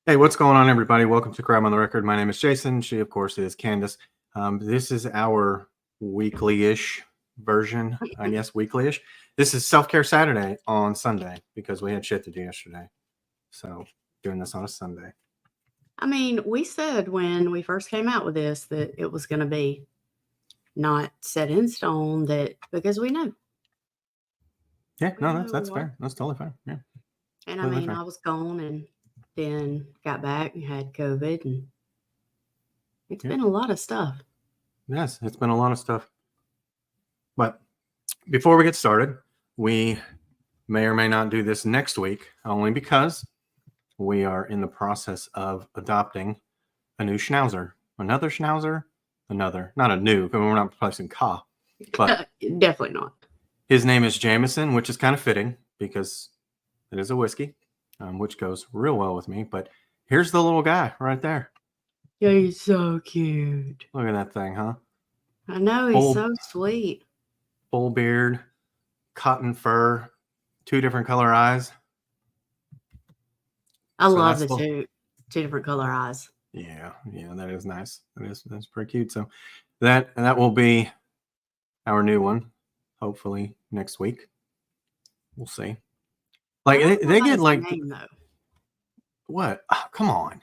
Hey, what's going on, everybody? Welcome to Crime on the Record. My name is Jason. She, of course, is Candace. This is our weekly-ish version. Yes, weekly-ish. This is Self-Care Saturday on Sunday because we had shit to do yesterday. So, doing this on a Sunday. I mean, we said when we first came out with this that it was going to be not set in stone because we know. Yeah, We no, know that's what. fair. That's totally fair. Yeah. And I Completely mean, fair. I was gone and then got back and had COVID, and it's Yeah. been a lot of stuff. Yes, it's been a lot of stuff. But before we get started, we may or may not do this next week, only because we are in the process of adopting a new schnauzer. Another schnauzer? Not a new, because we're not replacing Ka. But Definitely not. his name is Jameson, which is kind of fitting because it is a whiskey, which goes real well with me. But here's the little guy right there. Yeah, he's so cute. Look at that thing, huh? I know, he's so sweet. Full beard, cotton fur, 2 different color eyes. I love the two different color eyes. Yeah, that is nice. That's pretty cute. So that will be our new one, hopefully next week. We'll see. Like they get like name, though. What? Oh, come on.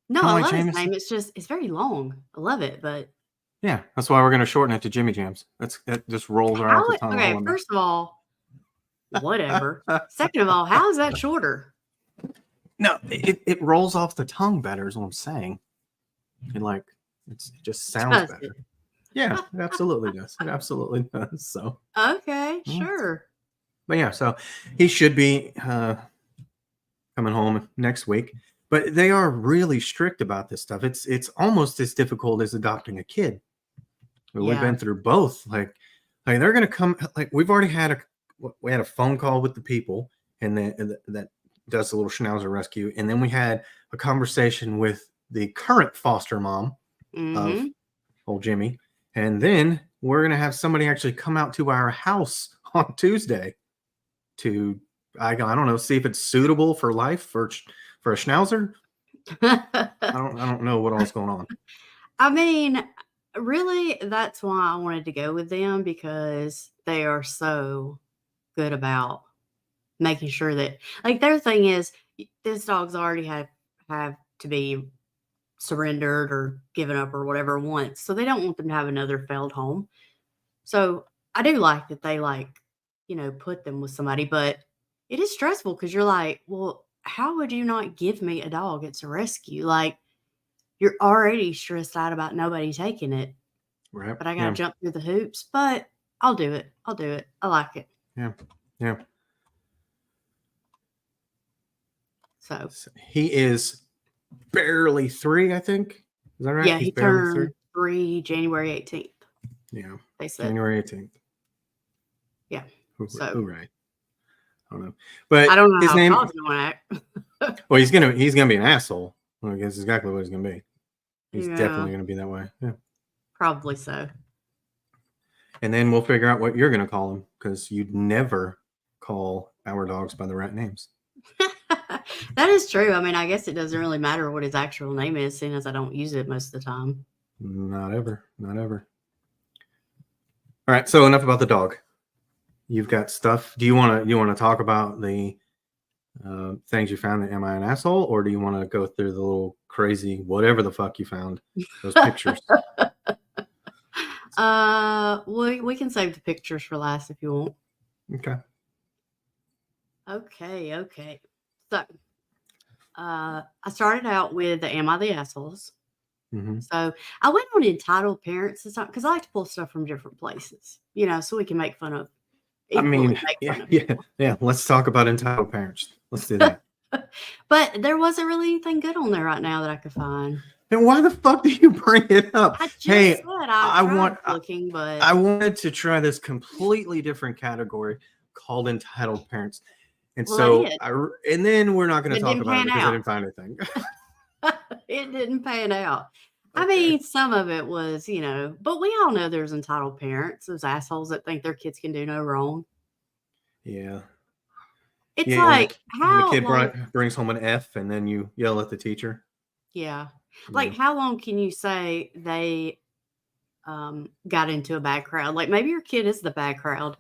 No, I love his name. It's very long. I love it, but yeah, that's why we're gonna shorten it to Jimmy Jams. It just rolls right off the tongue. Okay, first of all, whatever. Second of all, how is that shorter? No, it rolls off the tongue better, is what I'm saying. It just sounds better. Yeah, it absolutely does. It absolutely does. So okay, sure. But yeah, so he should be coming home next week. But they are really strict about this stuff. It's almost as difficult as adopting a kid. We've been through both. Like they're gonna come. Like we had a phone call with the people, and that does a little schnauzer rescue, and then we had a conversation with the current foster mom of old Jimmy, and then we're gonna have somebody actually come out to our house on Tuesday to I don't know, see if it's suitable for life for a schnauzer. I don't know what all's going on. I mean, really, that's why I wanted to go with them, because they are so good about making sure that, like, their thing is this dog's already have to be surrendered or given up or whatever once, so they don't want them to have another failed home. So I do like that they put them with somebody, but it is stressful because you're like, well, how would you not give me a dog? It's a rescue. Like, you're already stressed out about nobody taking it. Right. But I got to jump through the hoops, but I'll do it. I like it. Yeah. So he is barely 3, I think. Is that right? Yeah, he turned 3 January 18th. Yeah. They said January 18th. Yeah. Right. I don't know. But I don't know his how name, Todd's gonna act. Well, he's gonna be an asshole. I guess exactly what he's gonna be. He's definitely gonna be that way. Yeah. Probably so. And then we'll figure out what you're gonna call him, because you'd never call our dogs by the right names. That is true. I mean, I guess it doesn't really matter what his actual name is, seeing as I don't use it most of the time. Not ever. All right, so enough about the dog. You've got stuff. Do you want to talk about the things you found at Am I an Asshole, or do you want to go through the little crazy whatever the fuck you found, those pictures? We can save the pictures for last if you want. Okay. So, I started out with the Am I the Assholes? Mm-hmm. So I went on Entitled Parents this time because I like to pull stuff from different places, so we can make fun of. Yeah. Let's talk about Entitled Parents. Let's do that. But there wasn't really anything good on there right now that I could find. Then why the fuck do you bring it up? I wanted to try this completely different category called Entitled Parents. And and then we're not going to talk about it because I didn't find anything. It didn't pan out. Okay. I mean, some of it was, but we all know there's entitled parents, those assholes that think their kids can do no wrong. Yeah. It's Yeah, like, when the how kid long brings home an F and then you yell at the teacher. yeah. Yeah. Like, how long can you say they, got into a bad crowd? Like, maybe your kid is the bad crowd.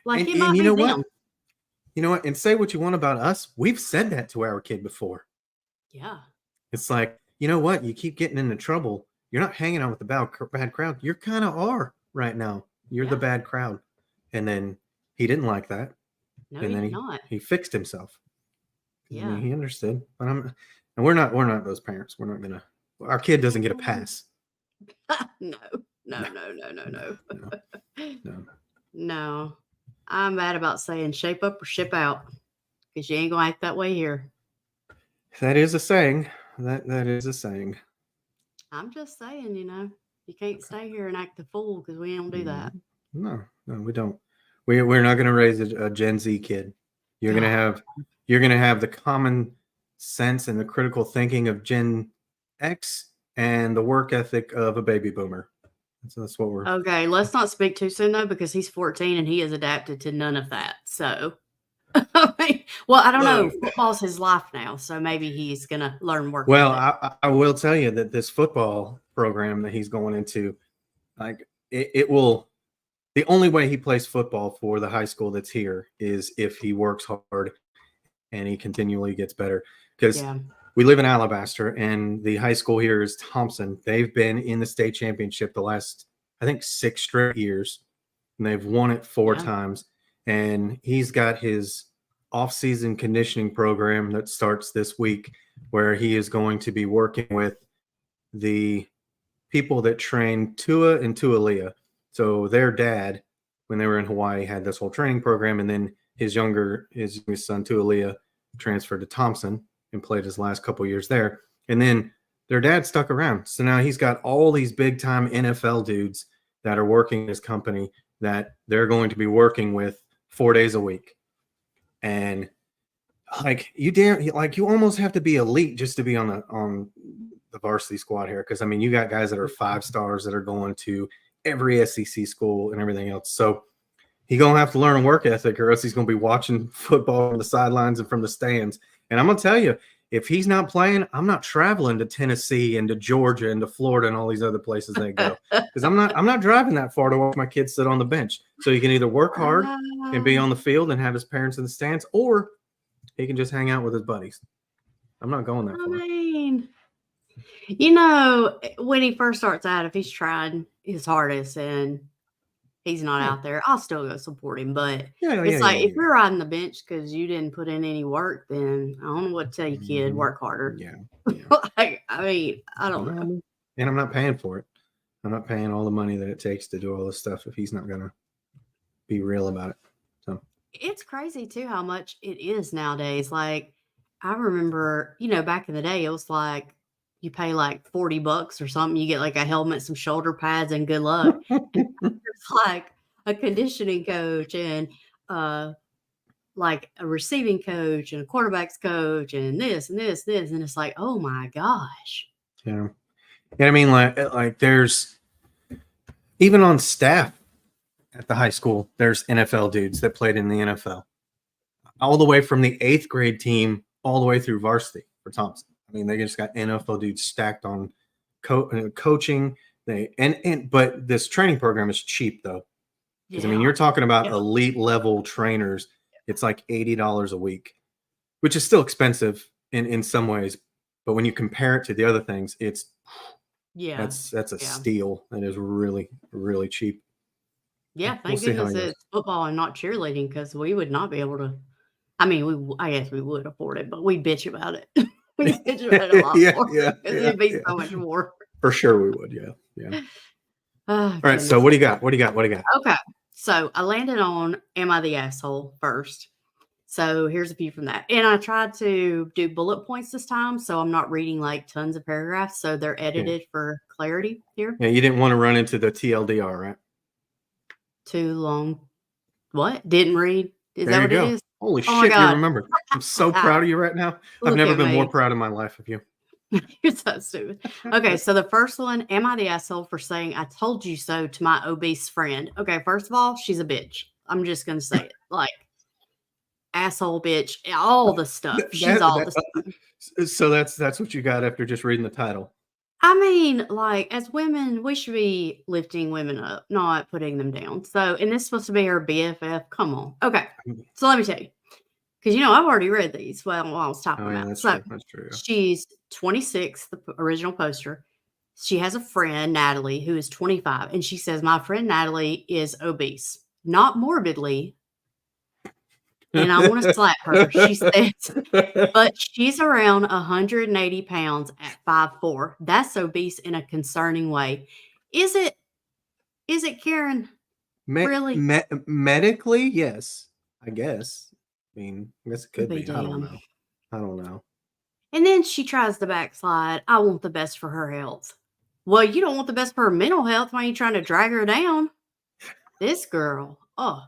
Like, it And might you be know what? them. You know what? And say what you want about us. We've said that to our kid before. Yeah. It's like, you know what? You keep getting into trouble. You're not hanging out with the bad crowd. You kind of are right now. You're the Yeah. bad crowd. And then he didn't like that. No, And he then did not. he fixed himself. I mean, Yeah. he understood. But and we're not those parents. We're not gonna. Our kid doesn't get a pass. No. No, No, no, no, no, no, no. no, no. No. I'm bad about saying shape up or ship out because you ain't gonna act that way here. That is a saying. That is a saying. I'm just saying, you can't stay here and act the fool because we don't do that. No, we don't. We're not gonna raise a Gen Z kid. You're gonna have the common sense and the critical thinking of Gen X and the work ethic of a baby boomer. That's what we're. Okay, let's not speak too soon though, because he's 14 and he has adapted to none of that. So, I mean, well, I don't know. Look. Football's his life now, so maybe he's gonna learn work Well, ethic. I will tell you that this football program that he's going into, like it will. The only way he plays football for the high school that's here is if he works hard and he continually gets better. Because Yeah, we live in Alabaster and the high school here is Thompson. They've been in the state championship the last, I think, 6 straight years, and they've won it 4 yeah, times. And he's got his off-season conditioning program that starts this week, where he is going to be working with the people that train Tua and Tualia. So their dad, when they were in Hawaii, had this whole training program, and then his youngest son Tualia transferred to Thompson and played his last couple years there. And then their dad stuck around. So now he's got all these big time NFL dudes that are working his company that they're going to be working with 4 days a week. And you almost have to be elite just to be on the varsity squad here. Cause I mean, you got guys that are 5 stars that are going to every SEC school and everything else. So he's going to have to learn a work ethic, or else he's going to be watching football from the sidelines and from the stands. And I'm going to tell you, if he's not playing, I'm not traveling to Tennessee and to Georgia and to Florida and all these other places they go, because I'm not driving that far to watch my kids sit on the bench. So he can either work hard and be on the field and have his parents in the stands, or he can just hang out with his buddies. I'm not going that I far. mean, when he first starts out, if he's trying his hardest and he's not out there, I'll still go support him. But it's like if you're riding the bench because you didn't put in any work, then I don't know what to tell you, kid. Work harder. Yeah. Like, I mean, I don't know. And I'm not paying for it. I'm not paying all the money that it takes to do all this stuff if he's not going to be real about it. So It's crazy too how much it is nowadays. Like, I remember, back in the day, it was like you pay like $40 or something, you get like a helmet, some shoulder pads, and good luck. And it's like a conditioning coach and like a receiving coach and a quarterback's coach and this and this, and it's like, oh my gosh. yeah. And I mean, like there's even on staff at the high school, there's NFL dudes that played in the NFL, all the way from the 8th grade team all the way through varsity for Thompson. I mean, they just got NFL dudes stacked on coaching. But this training program is cheap though, because I mean, you're talking about elite level trainers. It's like $80 a week, which is still expensive in some ways, but when you compare it to the other things, it's that's a steal. That is really, really cheap. Yeah, thank goodness it's football and not cheerleading, because we would not be able to. I mean, I guess we would afford it, but we bitch about it. We bitch about it a lot more. It'd be so much more. For sure we would, yeah. Oh, all right, so what do you got? Okay, so I landed on Am I the Asshole first. So here's a few from that. And I tried to do bullet points this time, so I'm not reading like tons of paragraphs, so they're edited for clarity here. Yeah, you didn't want to run into the TLDR, right? Too long. What? Didn't read? Is there that what it is? Holy shit, you remember. I'm so proud of you right now. I've never been more proud of my life of you. You're so stupid. Okay, so the first one, am I the asshole for saying I told you so to my obese friend? Okay, first of all, she's a bitch. I'm just going to say it. Like, asshole bitch, all the stuff. She's That, all the stuff. so that's what you got after just reading the title. I mean, like, as women, we should be lifting women up, not putting them down. So, and this is supposed to be her BFF. Come on. Okay. So let me tell you, because, I've already read these while I was talking Oh yeah, about. that's So true. That's true. Yeah. she's 26, the original poster. She has a friend, Natalie, who is 25. And she says, my friend Natalie is obese, not morbidly. And I want to slap her. She says, but she's around 180 pounds at 5'4". That's obese in a concerning way. Is it, Karen? Really? Medically, yes, I guess. I mean, I guess it could Be be. I don't damned. know. I don't know. And then she tries to backslide. I want the best for her health. Well, you don't want the best for her mental health when you're trying to drag her down. This girl. Oh,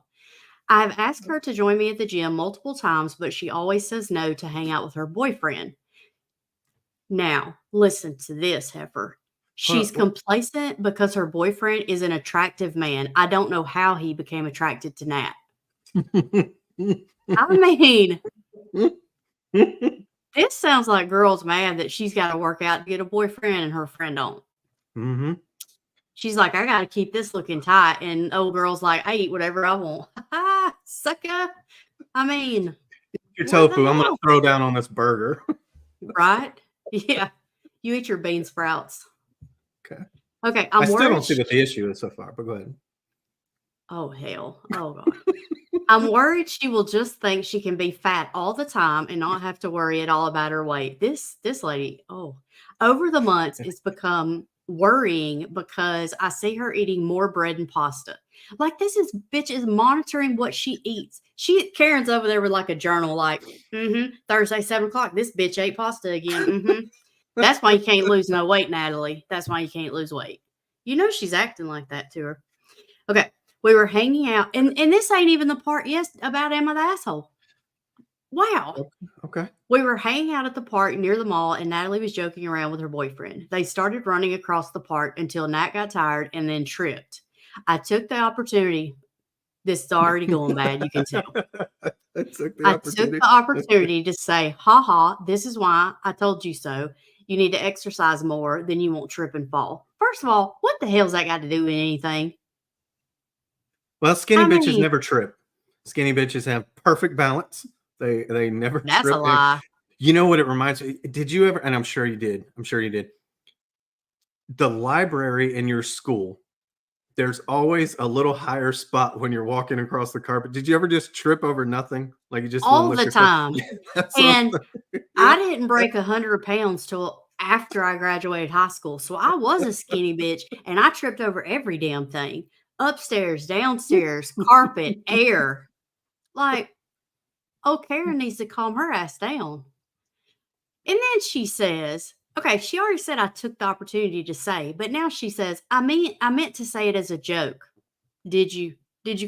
I've asked her to join me at the gym multiple times, but she always says no to hang out with her boyfriend. Now, listen to this, heifer. She's complacent because her boyfriend is an attractive man. I don't know how he became attracted to Nat. I mean, this sounds like girls mad that she's got to work out to get a boyfriend and her friend don't. Mm-hmm. She's like, I got to keep this looking tight. And old girl's like, I eat whatever I want. Sucker. I mean, Your what tofu. the I'm gonna hell? throw down on this burger. Right? Yeah. You eat your bean sprouts. Okay. Okay. I I'm still worried. don't see what the issue is so far, but go ahead. Oh, hell. Oh, God. I'm worried she will just think she can be fat all the time and not have to worry at all about her weight. This lady, over the months, it's become worrying because I see her eating more bread and pasta. Like, bitch is monitoring what she eats. Karen's over there with like a journal, like, Thursday, 7:00. This bitch ate pasta again. That's why you can't lose no weight, Natalie. That's why you can't lose weight. She's acting like that to her. Okay. We were hanging out, and this ain't even the part, about Emma the asshole. Wow. Okay. We were hanging out at the park near the mall, and Natalie was joking around with her boyfriend. They started running across the park until Nat got tired and then tripped. I took the opportunity. This is already going bad, you can tell. I took I took the opportunity to say, ha, this is why I told you so. You need to exercise more, then you won't trip and fall. First of all, what the hell's that got to do with anything? Well, skinny I bitches mean- never trip. Skinny bitches have perfect balance. They never That's trip. a lie. You know what it reminds me? Did you ever? And I'm sure you did. The library in your school, there's always a little higher spot when you're walking across the carpet. Did you ever just trip over nothing? Like you just All the time. And I didn't break 100 pounds till after I graduated high school. So I was a skinny bitch, and I tripped over every damn thing. Upstairs, downstairs, carpet, air. Like, Karen needs to calm her ass down. And then she says, okay, she already said I took the opportunity to say, but now she says, I meant to say it as a joke. Did you,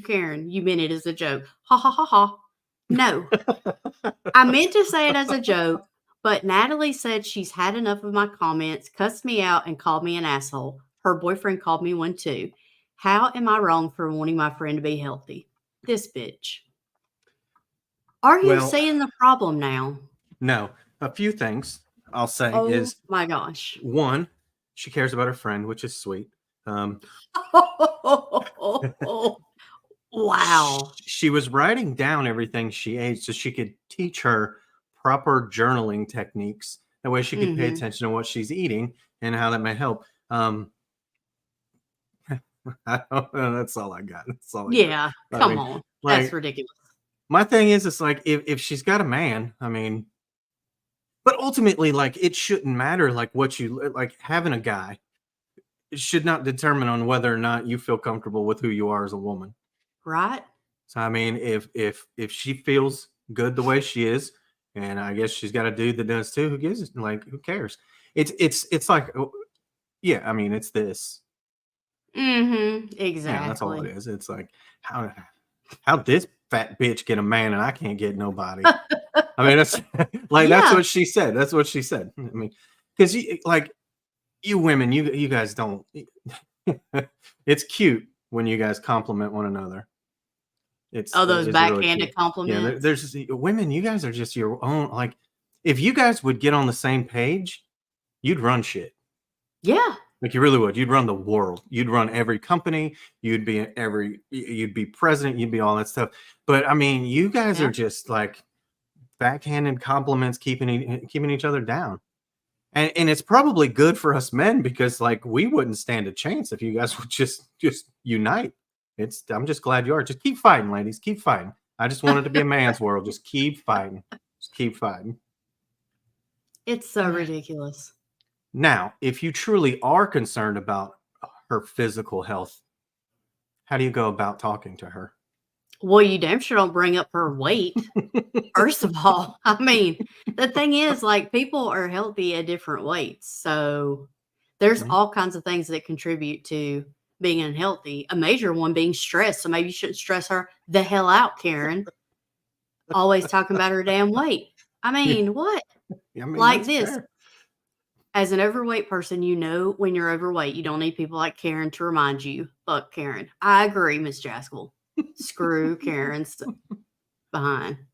Karen? You meant it as a joke. Ha ha ha ha. No. I meant to say it as a joke, but Natalie said she's had enough of my comments, cussed me out, and called me an asshole. Her boyfriend called me one too. How am I wrong for wanting my friend to be healthy? This bitch. Are you seeing the problem now? No. A few things I'll say is, my gosh. One, she cares about her friend, which is sweet. Wow. She was writing down everything she ate so she could teach her proper journaling techniques. That way she could pay attention to what she's eating and how that may help. I don't know. That's all I got. That's all I got. Come on. That's ridiculous. My thing is, it's like if she's got a man, I mean, but ultimately, like, it shouldn't matter, like, what you like. Having a guy should not determine on whether or not you feel comfortable with who you are as a woman. Right. So I mean, if she feels good the way she is, and I guess she's got a dude that does too, who gives it? Like, who cares? It's like, yeah, I mean, it's this. Exactly. Yeah, that's all it is. It's like, how this fat bitch get a man and I can't get nobody? I mean, that's like, that's what she said. That's what she said. I mean, because you women, you guys don't. It's cute when you guys compliment one another. those it's really backhanded cute. Yeah, compliments. there's women. You guys are just your own. Like, if you guys would get on the same page, you'd run shit. Yeah. Like you really would. You'd run the world. You'd run every company. You'd be You'd be president. You'd be all that stuff. But I mean, you guys Yeah. are just like backhanded compliments, keeping each other down. And it's probably good for us men because like we wouldn't stand a chance if you guys would just unite. I'm just glad you are. Just keep fighting, ladies. Keep fighting. I just want it to be a man's world. Just keep fighting. Just keep fighting. It's so ridiculous. Now, if you truly are concerned about her physical health, how do you go about talking to her? Well, you damn sure don't bring up her weight. First of all, I mean, the thing is, like, people are healthy at different weights. So there's Mhm. all kinds of things that contribute to being unhealthy. A major one being stress. So maybe you shouldn't stress her the hell out, Karen. Always talking about her damn weight. I Yeah, mean, what? I mean Like that's this. fair. As an overweight person, you know when you're overweight. You don't need people like Karen to remind you. Look, Karen, I agree, Miss Jaskell. Screw Karen's behind. I'm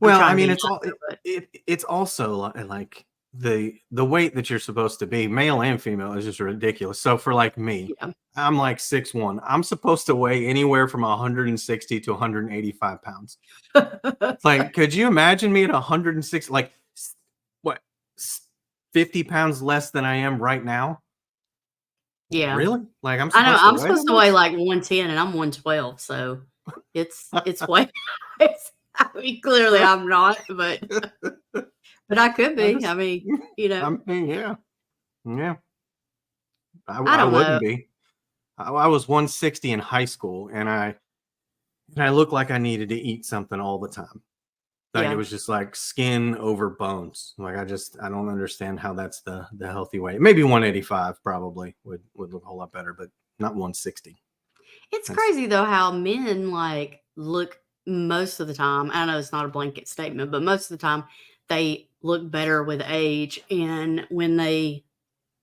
Well, I trying to mean, be it's nice all though, but it's also like the weight that you're supposed to be, male and female, is just ridiculous. So for like me, yeah. I'm like 6'1". I'm supposed to weigh anywhere from 160 to 185 pounds. It's like, could you imagine me at 106, like what, 50 pounds less than I am right now? Yeah. Really? Like I'm I know supposed to I'm weigh that supposed to weigh much? like 110 and I'm 112, so it's way I mean, clearly I'm not, but I could I be. I just, mean, I mean, yeah, yeah. I I don't know. wouldn't be. I was 160 in high school, and I looked like I needed to eat something all the time. Like it Yeah. was just like skin over bones. Like I don't understand how that's the healthy way. Maybe 185 probably would look a whole lot better, but not 160. It's That's crazy though how men like look most of the time. I know it's not a blanket statement, but most of the time they look better with age and when they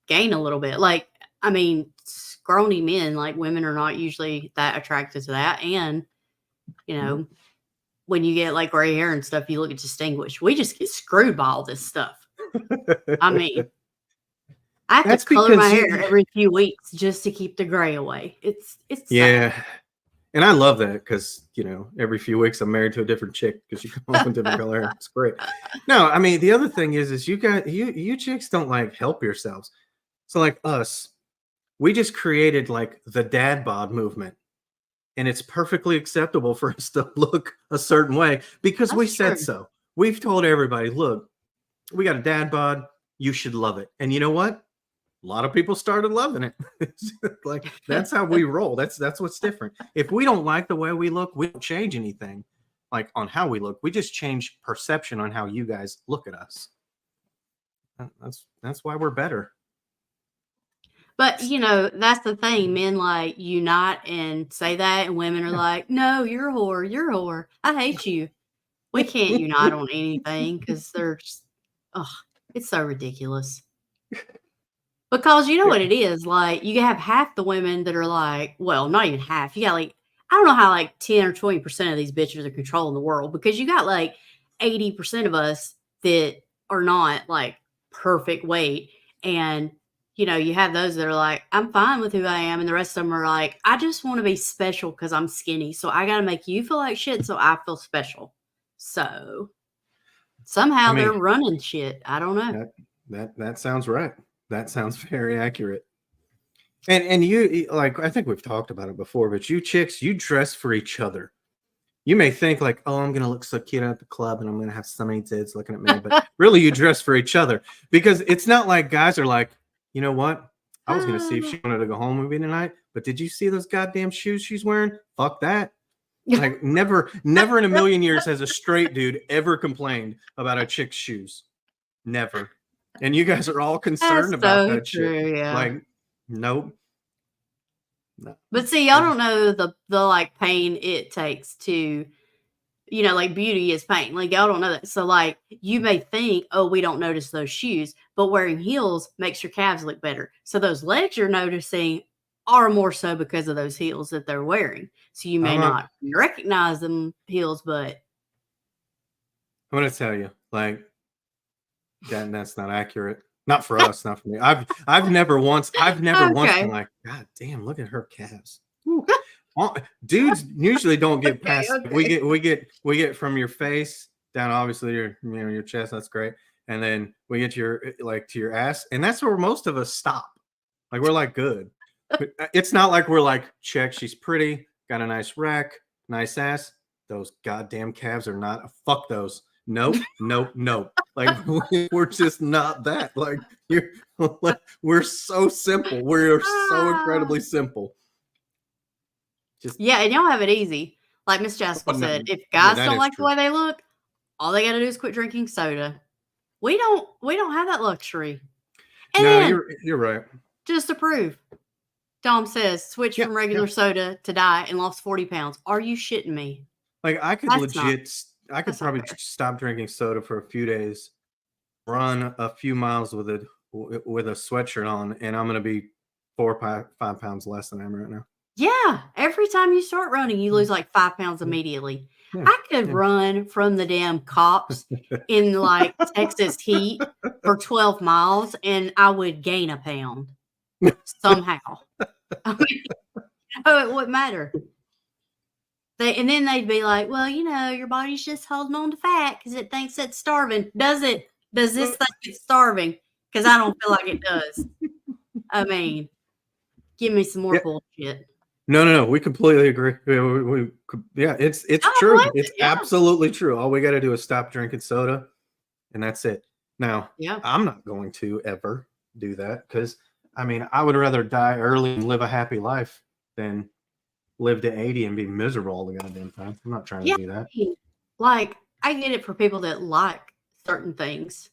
gain a little bit. Like, I mean, scrawny men, like women are not usually that attracted to that. And, you Mhm. know, when you get like gray hair and stuff, you look at distinguished. We just get screwed by all this stuff. I mean, I have to That's color my because hair you every few weeks just to keep the gray away. It's sad. yeah. And I love that because every few weeks I'm married to a different chick because you come home with different color hair. It's great. No, I mean the other thing is you chicks don't like help yourselves. So like us, we just created like the dad bod movement, and it's perfectly acceptable for us to look a certain way because we That's said true. so. We've told everybody, look, we got a dad bod, you should love it. And you know what? A lot of people started loving it. Like that's how we roll. That's what's different. If we don't like the way we look, we don't change anything like on how we look. We just change perception on how you guys look at us. That's why we're better. But, that's the thing. Men like unite and say that, and women are Yeah. like, no, you're a whore. You're a whore. I hate you. We can't unite on anything because they're just, oh, it's so ridiculous. Because you know what it is? Like, you have half the women that are like, well, not even half. You got like, I don't know how like 10 or 20% of these bitches are controlling the world because you got like 80% of us that are not like perfect weight. And, you have those that are like, I'm fine with who I am. And the rest of them are like, I just want to be special because I'm skinny. So I got to make you feel like shit so I feel special. So I somehow they're mean, running shit. I don't know. that sounds right. That sounds very accurate. And you like I think we've talked about it before, but you chicks, you dress for each other. You may think like, oh, I'm gonna look so cute at the club and I'm gonna have so many dudes looking at me, but really you dress for each other because it's not like guys are like, you know what? I was gonna see if she wanted to go home with me tonight, but did you see those goddamn shoes she's wearing? Fuck that. Like never in a million years has a straight dude ever complained about a chick's shoes. Never. And you guys are all concerned That's about so that shit. true. Yeah. Like, nope. No. But see, y'all don't know the like pain it takes to, like beauty is pain. Like y'all don't know that. So like you may think, oh, we don't notice those shoes, but wearing heels makes your calves look better. So those legs you're noticing are more so because of those heels that they're wearing. So you may I'm not recognize them heels, but going to tell you, like, that's not accurate. Not for us, not for me. I've never once been okay. like, God damn, look at her calves. Woo. Dudes usually don't get Okay, past. okay. We get from your face down, obviously your chest. That's great, and then we get to your ass, and that's where most of us stop. Like we're like good. But it's not like we're like, check, she's pretty, got a nice rack, nice ass. Those goddamn calves are not. Fuck those. Nope, nope, nope. Like we're just not that. Like you're. Like, we're so simple. We're so Ah. incredibly simple. Just Yeah, and y'all have it easy. Like Miss Jaskell no, said, if yeah, guys that don't is like the true. way they look, all they gotta do is quit drinking soda. We don't have that luxury. And No, then you're right. just to prove, Dom says switch Yeah, from yeah. regular soda to diet and lost 40 pounds. Are you shitting me? Like I could That's not I could that's not probably fair. stop drinking soda for a few days, run a few miles with a sweatshirt on, and I'm gonna be 5 pounds less than I am right now. Yeah, every time you start running, you lose like 5 pounds immediately. Yeah, I could yeah. run from the damn cops in like Texas heat for 12 miles and I would gain a pound somehow. I mean, it wouldn't matter. And then they'd be like, well, your body's just holding on to fat because it thinks it's starving. Does it? Does this think it's starving? Because I don't feel like it does. I mean, give me some more Yeah. bullshit. No. We completely agree. Yeah, it's God true. bless It's it. Yeah. absolutely true. All we got to do is stop drinking soda, and that's it. Now, Yeah. I'm not going to ever do that because I mean, I would rather die early and live a happy life than live to 80 and be miserable all the goddamn time. I'm not trying Yeah. to do that. Like, I get it for people that like certain things.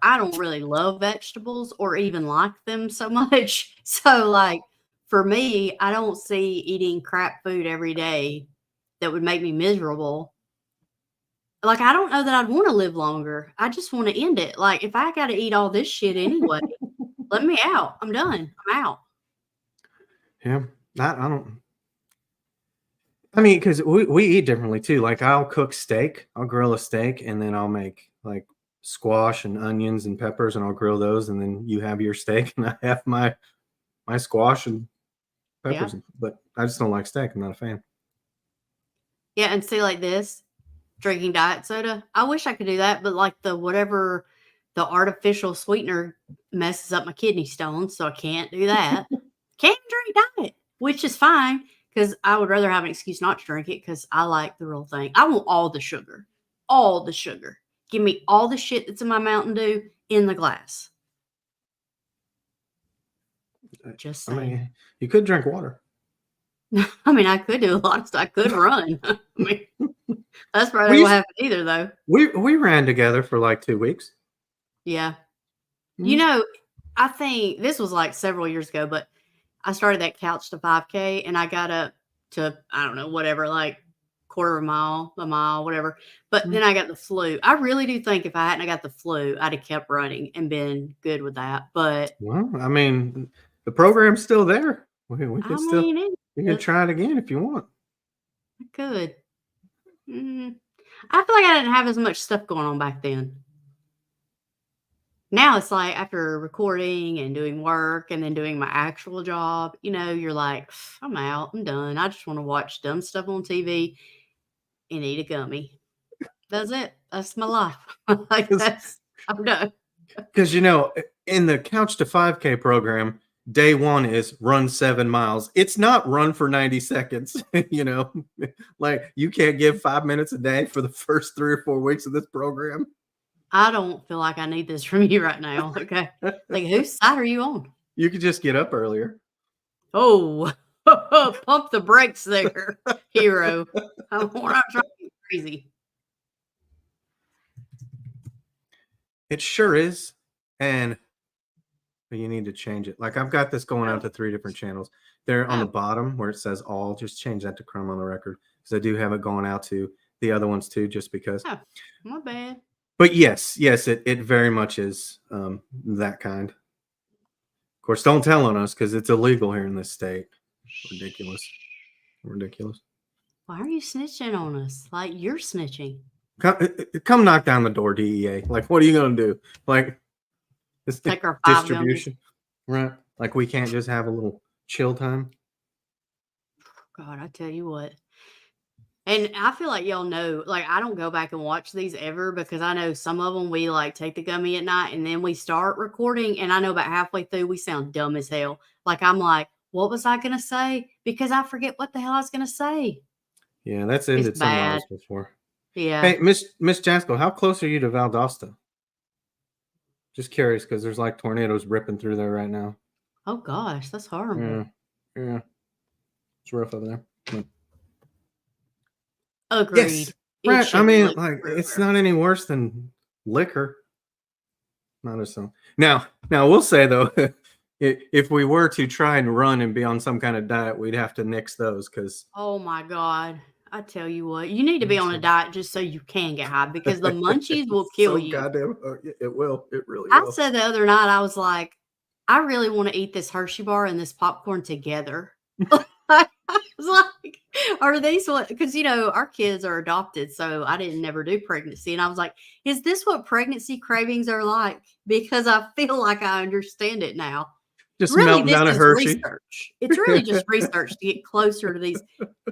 I don't really love vegetables or even like them so much. So, like, for me, I don't see eating crap food every day that would make me miserable. Like, I don't know that I'd want to live longer. I just want to end it. Like, if I got to eat all this shit anyway, let me out. I'm done. I'm out. Yeah, I don't. I mean, because we eat differently too. Like I'll cook steak, I'll grill a steak, and then I'll make like squash and onions and peppers, and I'll grill those, and then you have your steak, and I have my squash and Yeah. peppers. But I just don't like steak. I'm not a fan. Yeah. And see, like this, drinking diet soda. I wish I could do that, but like the artificial sweetener messes up my kidney stones, so I can't do that. Can't drink diet, which is fine because I would rather have an excuse not to drink it because I like the real thing. I want all the sugar, all the sugar. Give me all the shit that's in my Mountain Dew in the glass. Just I saying. mean, you could drink water. I mean, I could do a lot of stuff. I could run. I mean, that's probably We not what used, happened either, though. we ran together for like 2 weeks. Yeah. Mhm. I think this was like several years ago, but I started that couch to 5K and I got up to, I don't know, whatever, like quarter of a mile, whatever. But then I got the flu. I really do think if I hadn't got the flu, I'd have kept running and been good with that. But Well, I mean, the program's still there. We I can still mean, you can try it again if you want. I could. I feel like I didn't have as much stuff going on back then. Now it's like after recording and doing work and then doing my actual job, you're like, I'm out, I'm done. I just want to watch dumb stuff on TV and eat a gummy. That's it. That's my life. Like I'm done. Because in the Couch to 5K program, day one is run 7 miles. It's not run for 90 seconds. Like you can't give 5 minutes a day for the first 3 or 4 weeks of this program. I don't feel like I need this from you right now. Okay. Like, whose side are you on? You could just get up earlier. Oh, pump the brakes there, hero. We're not trying to get crazy. It sure is. And you need to change it. Like I've got this going out to 3 different channels. They're on the bottom where it says all. Just change that to Chrome on the record because I do have it going out to the other ones too, just because. Oh, my bad. But yes, it very much is that kind. course, don't tell on us because it's illegal here in this state. Ridiculous. Ridiculous. Why are you snitching on us? Like you're snitching. Come knock down the door, DEA. Like, what are you gonna do? Like, this Take our 5 gummies. distribution, right? Like, we can't just have a little chill time. God, I tell you what. And I feel like y'all know, like I don't go back and watch these ever because I know some of them we like take the gummy at night and then we start recording and I know about halfway through we sound dumb as hell. Like I'm like, what was I gonna say? Because I forget what the hell I was gonna say. Yeah, that's ended It's some bad. lives before. Yeah. Hey, Miss Jaskell, how close are you to Valdosta? Just curious because there's like tornadoes ripping through there right now. Oh gosh, that's horrible. Yeah. It's rough over there. But Agreed. yes, It right. I should mean, look like it's everywhere. not any worse than liquor. Not as so. Now we'll say though, if we were to try and run and be on some kind of diet, we'd have to nix those because Oh my God. I tell you what, you need to be on a diet just so you can get high because the munchies will kill so you. goddamn. It will. It really I will. said the other night, I was like, I really want to eat this Hershey bar and this popcorn together. I was like, are these what? Because, you know, our kids are adopted, so I didn't never do pregnancy. And I was like, is this what pregnancy cravings are like? Because I feel like I understand it now. Just Really, melting this down a is Hershey. research. It's really just research to get closer to these,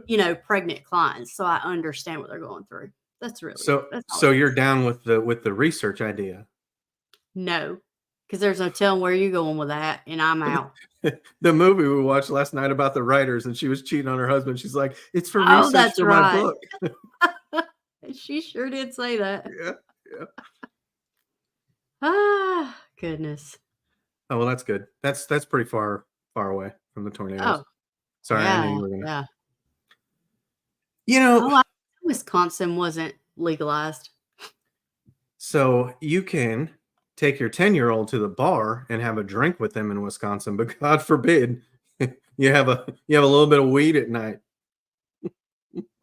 you know, pregnant clients, so I understand what they're going through. That's really So that's all so it you're is. down with the research idea. No, because there's no telling where you're going with that, and I'm out. The movie we watched last night about the writers and she was cheating on her husband. She's like, it's for Oh, research that's for my right. book. She sure did say that. Yeah. Ah, goodness. Oh well, that's good. That's pretty far away from the tornadoes. Oh, Sorry, I knew yeah, you were gonna. yeah. You know, Oh, I Wisconsin wasn't legalized. so you can take your 10-year-old to the bar and have a drink with them in Wisconsin, but God forbid you have a little bit of weed at night.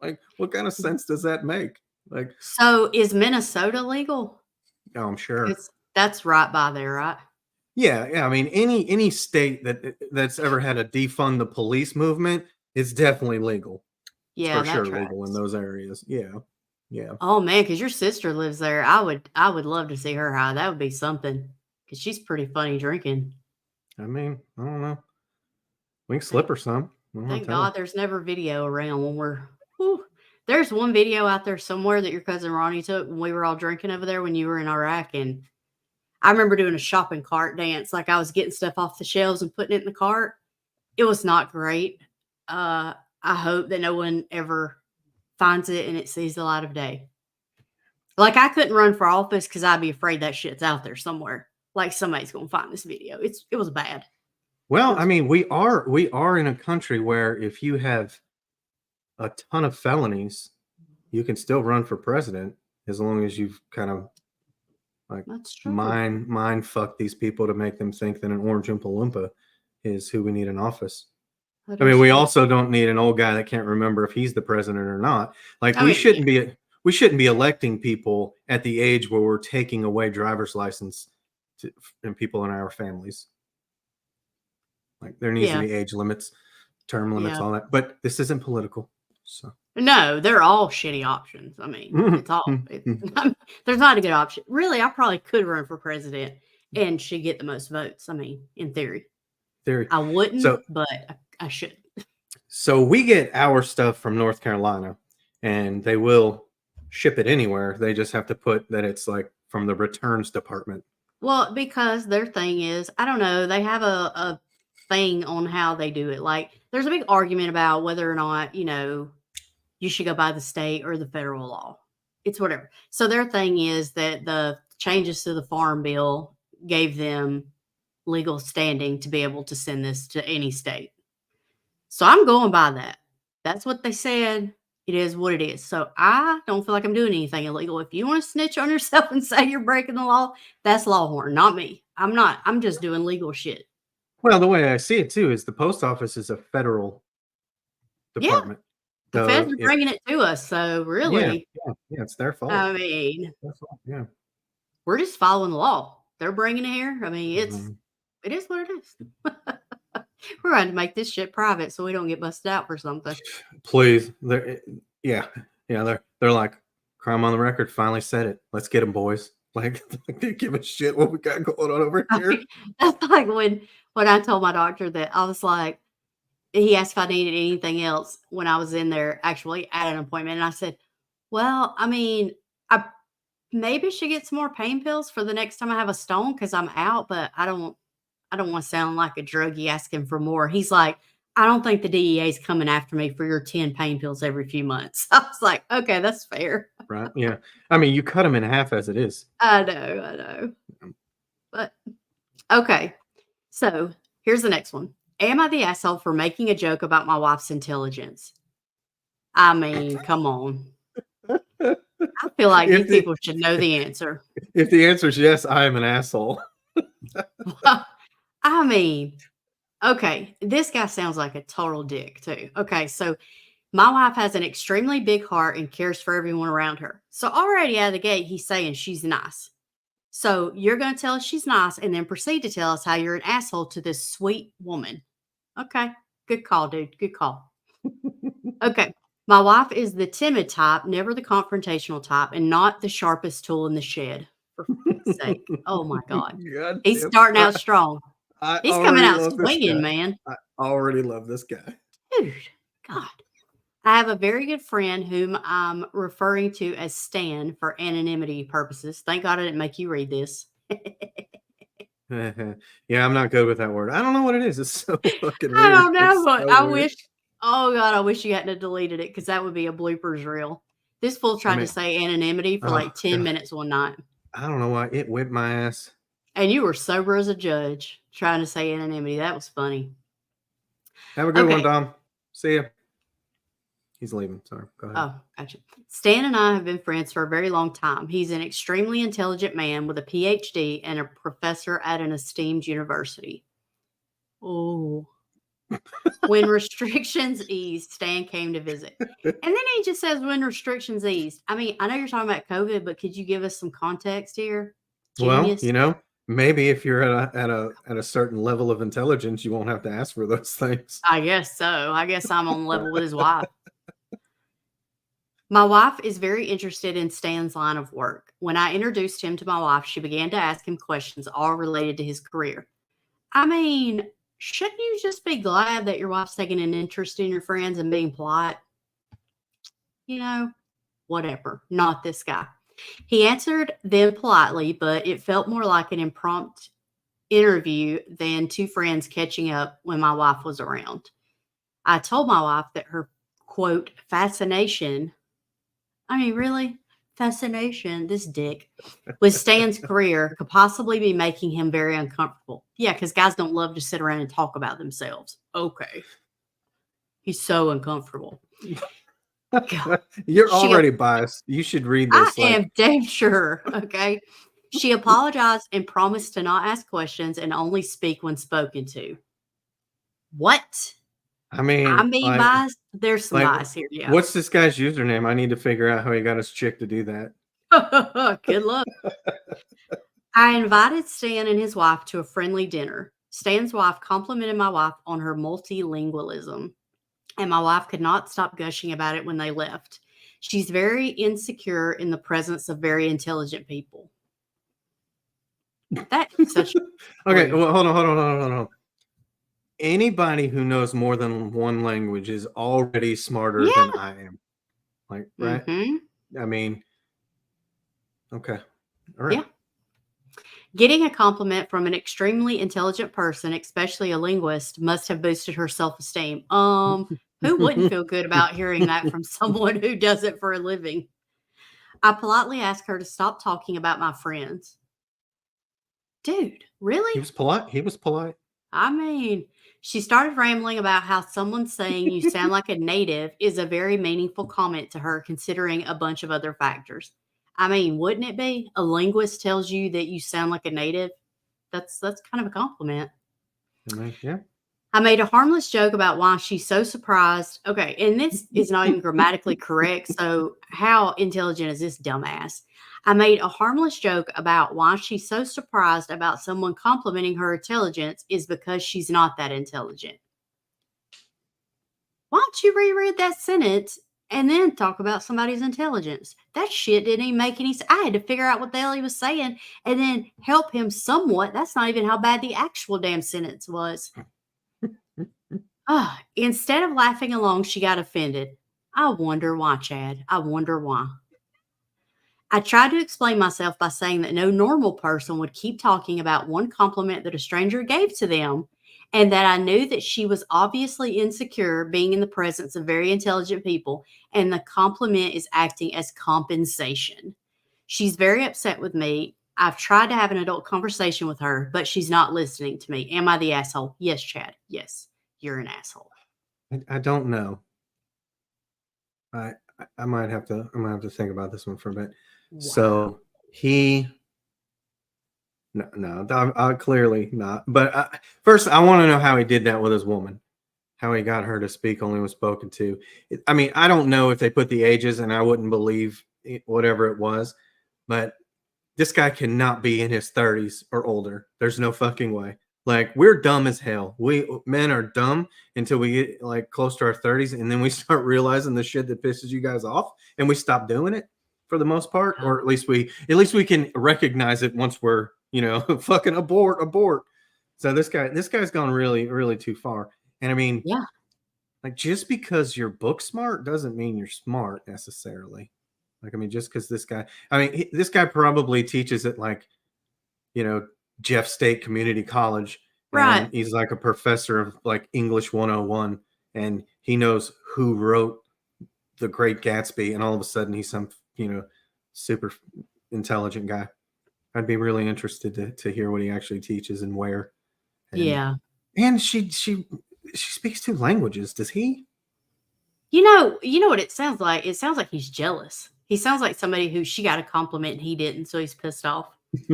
Like, what kind of sense does that make? Like, So is Minnesota legal? oh, I'm sure. That's right by there, right? Yeah. I mean, any state that's ever had a defund the police movement is definitely legal. Yeah, It's for that sure legal in tracks. those areas. Yeah. Oh man, because your sister lives there. I would love to see her high. That would be something. Because she's pretty funny drinking. I mean, I don't know. We can slip her some. Thank God there's never video around when we're. Whew. There's one video out there somewhere that your cousin Ronnie took when we were all drinking over there when you were in Iraq, and I remember doing a shopping cart dance. Like I was getting stuff off the shelves and putting it in the cart. It was not great. I hope that no one ever finds it and it sees the light of day. Like I couldn't run for office because I'd be afraid that shit's out there somewhere. Like somebody's gonna find this video. It was bad. Well, I mean, we are in a country where if you have a ton of felonies, you can still run for president as long as you've kind of like That's true. mind fuck these people to make them think that an orange Oompa Loompa is who we need in office. I mean, we also don't need an old guy that can't remember if he's the president or not. Like we shouldn't be electing people at the age where we're taking away driver's license and people in our families. Like there needs to be age limits, term limits, all that. But this isn't political. So no, they're all shitty options. I mean, it's all there's not a good option. Really, I probably could run for president and should get the most votes. I mean, in theory. I wouldn't, but I should. So we get our stuff from North Carolina and they will ship it anywhere. They just have to put that it's like from the returns department. Well, because their thing is, I don't know, they have a thing on how they do it. Like there's a big argument about whether or not, you know, you should go by the state or the federal law. It's whatever. So their thing is that the changes to the farm bill gave them legal standing to be able to send this to any state. So I'm going by that. That's what they said. It is what it is. So I don't feel like I'm doing anything illegal. If you want to snitch on yourself and say you're breaking the law, that's Lawhorn, not me. I'm not. I'm just doing legal shit. Well, the way I see it too is the post office is a federal department. The feds are bringing it to us. So really, yeah, it's their fault. I mean, yeah, we're just following the law. They're bringing it here. I mean, It is what it is. We're going to make this shit private so we don't get busted out for something. Please. Yeah. They're like, crime on the record finally said it. Let's get them, boys. Like they give a shit what we got going on over here. That's like when I told my doctor that I was like, he asked if I needed anything else when I was in there actually at an appointment. And I said, well, I mean, I maybe should get some more pain pills for the next time I have a stone because I'm out, but I don't want to sound like a druggie asking for more. He's like, I don't think the DEA is coming after me for your 10 pain pills every few months. I was like, okay, that's fair. Right. Yeah. I mean, you cut them in half as it is. I know. But okay. So here's the next one. Am I the asshole for making a joke about my wife's intelligence? I mean, come on. I feel like these people should know the answer. If the answer is yes, I am an asshole. I mean, okay, this guy sounds like a total dick too. Okay, so my wife has an extremely big heart and cares for everyone around her. So already out of the gate, he's saying she's nice. So you're going to tell us she's nice and then proceed to tell us how you're an asshole to this sweet woman. Okay, good call, dude. Good call. Okay, my wife is the timid type, never the confrontational type, and not the sharpest tool in the shed. For fuck's sake. Oh my God. He's starting out strong. He's coming out swinging, man. I already love this guy. Dude, God. I have a very good friend whom I'm referring to as Stan for anonymity purposes. Thank God I didn't make you read this. Yeah, I'm not good with that word. I don't know what it is. It's so fucking weird. I don't know, but I wish, oh God, I wish you hadn't have deleted it because that would be a bloopers reel. This fool tried to say anonymity for like 10 minutes one night. I don't know why. It whipped my ass. And you were sober as a judge trying to say anonymity. That was funny. Have a good one, Dom. See ya. He's leaving. Sorry. Go ahead. Oh, gotcha. Stan and I have been friends for a very long time. He's an extremely intelligent man with a PhD and a professor at an esteemed university. Oh. When restrictions eased, Stan came to visit. And then he just says when restrictions eased. I mean, I know you're talking about COVID, but could you give us some context here? Genius. Well, maybe if you're at a certain level of intelligence, you won't have to ask for those things. I guess so. I guess I'm on level with his wife. My wife is very interested in Stan's line of work. When I introduced him to my wife, she began to ask him questions all related to his career. I mean, shouldn't you just be glad that your wife's taking an interest in your friends and being polite? Whatever. Not this guy. He answered them politely, but it felt more like an impromptu interview than two friends catching up when my wife was around. I told my wife that her, quote, fascination, I mean, really? Fascination, this dick, with Stan's career could possibly be making him very uncomfortable. Yeah, because guys don't love to sit around and talk about themselves. Okay. He's so uncomfortable. You're already biased. You should read this. I am damn sure. Okay. She apologized and promised to not ask questions and only speak when spoken to. What? I mean, biased. There's some bias here. Yeah. What's this guy's username? I need to figure out how he got his chick to do that. Good luck. I invited Stan and his wife to a friendly dinner. Stan's wife complimented my wife on her multilingualism, and my wife could not stop gushing about it when they left. She's very insecure in the presence of very intelligent people. That is such okay. Well, hold on. Anybody who knows more than one language is already smarter than I am. Like, right? Mm-hmm. I mean, okay. All right. Yeah. Getting a compliment from an extremely intelligent person, especially a linguist, must have boosted her self-esteem. Who wouldn't feel good about hearing that from someone who does it for a living? I politely asked her to stop talking about my friends. Dude, really? He was polite. I mean, she started rambling about how someone saying you sound like a native is a very meaningful comment to her, considering a bunch of other factors. I mean, wouldn't it be? A linguist tells you that you sound like a native. That's kind of a compliment. Yeah. I made a harmless joke about why she's so surprised. Okay, and this is not even grammatically correct. So how intelligent is this dumbass? I made a harmless joke about why she's so surprised about someone complimenting her intelligence is because she's not that intelligent. Why don't you reread that sentence and then talk about somebody's intelligence? That shit didn't even make any sense. I had to figure out what the hell he was saying and then help him somewhat. That's not even how bad the actual damn sentence was. Instead of laughing along, she got offended. I wonder why, Chad. I wonder why. I tried to explain myself by saying that no normal person would keep talking about one compliment that a stranger gave to them, and that I knew that she was obviously insecure being in the presence of very intelligent people, and the compliment is acting as compensation. She's very upset with me. I've tried to have an adult conversation with her, but she's not listening to me. Am I the asshole? Yes, Chad. Yes, you're an asshole. I don't know. I might have to think about this one for a bit. Wow. So he, no, I clearly not. But first, I want to know how he did that with his woman. How he got her to speak only when spoken to. I mean, I don't know if they put the ages, and I wouldn't believe whatever it was, but this guy cannot be in his 30s or older. There's no fucking way. Like, we're dumb as hell. We men are dumb until we get like close to our 30s, and then we start realizing the shit that pisses you guys off, and we stop doing it for the most part, or at least we can recognize it once we're fucking abort. So this guy's gone really really too far, and I mean, Yeah. like, just because you're book smart doesn't mean you're smart necessarily. Like, I mean, just because this guy probably teaches at like, Jeff State Community College, Right. and he's like a professor of like English 101, and he knows who wrote The Great Gatsby, and all of a sudden he's some, super intelligent guy. I'd be really interested to hear what he actually teaches and where. Yeah. And she speaks two languages. Does he? You know what it sounds like? It sounds like he's jealous. He sounds like somebody who she got a compliment and he didn't, so he's pissed off.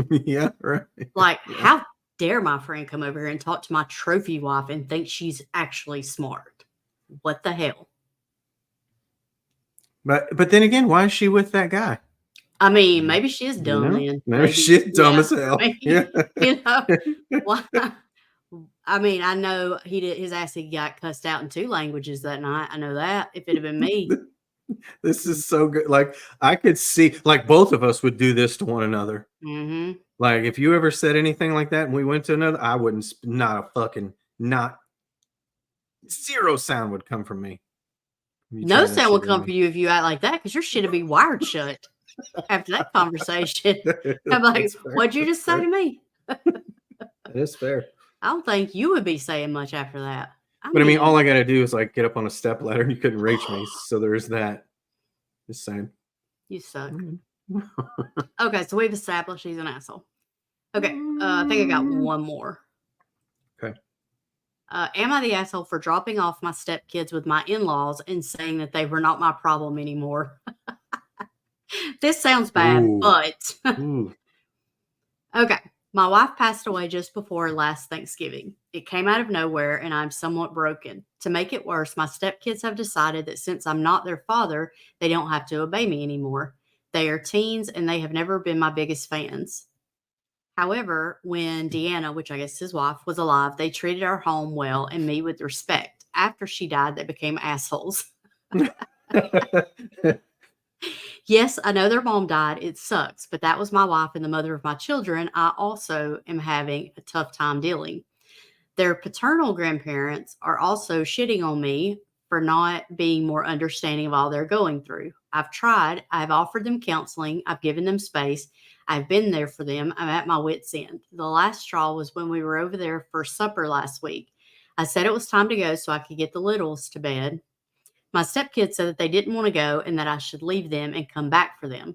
Yeah, right. Like, Yeah. how dare my friend come over here and talk to my trophy wife and think she's actually smart? What the hell? But then again, why is she with that guy? I mean, maybe she is dumb then. Maybe she's dumb as hell. Maybe, Yeah. why? I mean, I know his ass got cussed out in 2 languages that night. I know that. If it had been me. This is so good. Like, I could see, like, both of us would do this to one another. Mm-hmm. Like, if you ever said anything like that and we went to another, I wouldn't, not zero sound would come from me. No sound will come for you if you act like that, because your shit would be wired shut after that conversation. I'm like, what'd you just say to me? That is fair. I don't think you would be saying much after that. But I mean, all I got to do is like get up on a step ladder and you couldn't reach me. So there's that. Just saying. You suck. Okay, so we've established he's an asshole. Okay, I think I got one more. Okay. Am I the asshole for dropping off my stepkids with my in-laws and saying that they were not my problem anymore? This sounds bad, but okay. My wife passed away just before last Thanksgiving. It came out of nowhere, and I'm somewhat broken. To make it worse, my stepkids have decided that since I'm not their father, they don't have to obey me anymore. They are teens, and they have never been my biggest fans. However, when Deanna, which I guess is his wife, was alive, they treated our home well and me with respect. After she died, they became assholes. Yes, I know their mom died. It sucks, but that was my wife and the mother of my children. I also am having a tough time dealing. Their paternal grandparents are also shitting on me for not being more understanding of all they're going through. I've tried. I've offered them counseling. I've given them space. I've been there for them. I'm at my wit's end. The last straw was when we were over there for supper last week. I said it was time to go so I could get the littles to bed. My stepkids said that they didn't want to go and that I should leave them and come back for them.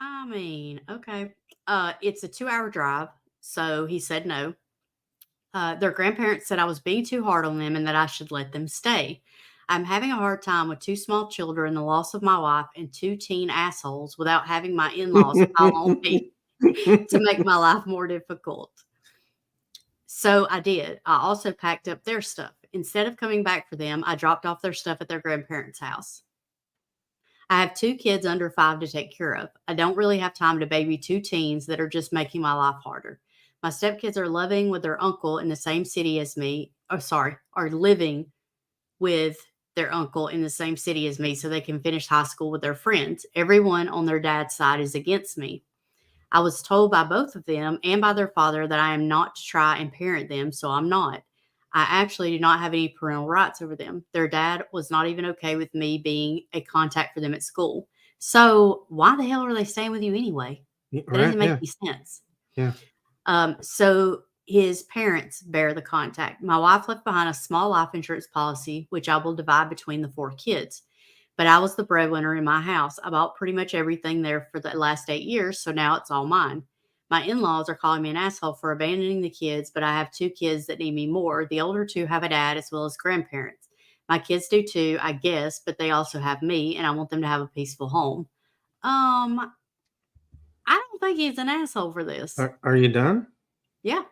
I mean, okay. It's a 2-hour drive, so he said no. Their grandparents said I was being too hard on them and that I should let them stay. I'm having a hard time with 2 small children, the loss of my wife, and 2 teen assholes without having my in-laws pile on me to make my life more difficult. So I did. I also packed up their stuff. Instead of coming back for them, I dropped off their stuff at their grandparents' house. I have 2 kids under 5 to take care of. I don't really have time to baby 2 teens that are just making my life harder. My stepkids are living with their uncle in the same city as me. Oh, sorry, are living with their uncle in the same city as me so they can finish high school with their friends. Everyone on their dad's side is against me. I was told by both of them and by their father that I am not to try and parent them, so I'm not. I actually do not have any parental rights over them. Their dad was not even okay with me being a contact for them at school. So why the hell are they staying with you anyway? That Right? doesn't make Yeah. any sense. Yeah. So his parents bear the contact. My wife left behind a small life insurance policy, which I will divide between the 4 kids. But I was the breadwinner in my house. I bought pretty much everything there for the last 8 years, so now it's all mine. My in-laws are calling me an asshole for abandoning the kids, but I have 2 kids that need me more. The older 2 have a dad as well as grandparents. My kids do too, I guess, but they also have me, and I want them to have a peaceful home. I don't think he's an asshole for this. Are you done? Yeah.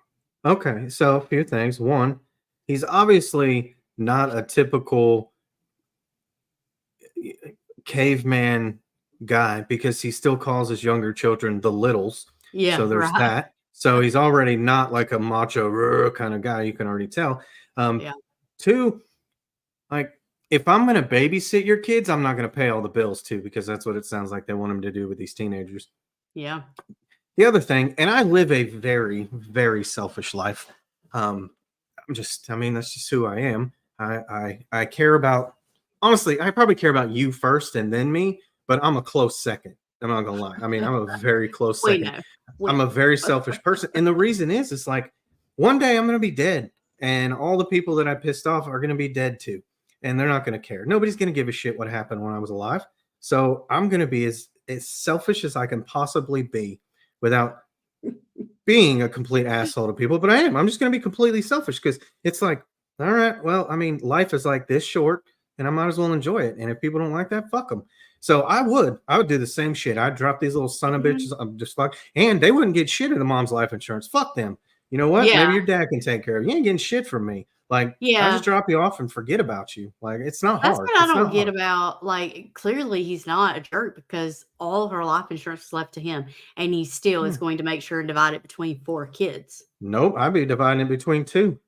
Okay. So a few things. One, he's obviously not a typical caveman guy because he still calls his younger children the littles. Yeah, So there's right. that. So he's already not like a macho kind of guy. You can already tell. Yeah. 2, like if I'm going to babysit your kids, I'm not going to pay all the bills too, because that's what it sounds like they want him to do with these teenagers. Yeah. The other thing, and I live a very, very selfish life. I mean, that's just who I am. I care about, honestly, I probably care about you first and then me, but I'm a close second. I'm not gonna lie. I mean, I'm a very close We second. know. I'm a very selfish person. And the reason is, it's like one day I'm going to be dead, and all the people that I pissed off are going to be dead too. And they're not going to care. Nobody's going to give a shit what happened when I was alive. So I'm going to be as selfish as I can possibly be without being a complete asshole to people. But I am. I'm just going to be completely selfish because it's like, all right, well, I mean, life is like this short, and I might as well enjoy it. And if people don't like that, fuck them. So I would do the same shit. I'd drop these little son of Mhm. bitches. I'm just fuck, and they wouldn't get shit of the mom's life insurance. Fuck them. You know what? Yeah. Maybe your dad can take care of you. You ain't getting shit from me. Like, I Yeah. just drop you off and forget about you. Like, it's not That's hard. what I It's don't not get hard. about, like, clearly he's not a jerk because all of her life insurance is left to him, and he still is Yeah. going to make sure and divide it between 4 kids. Nope. I'd be dividing it between 2.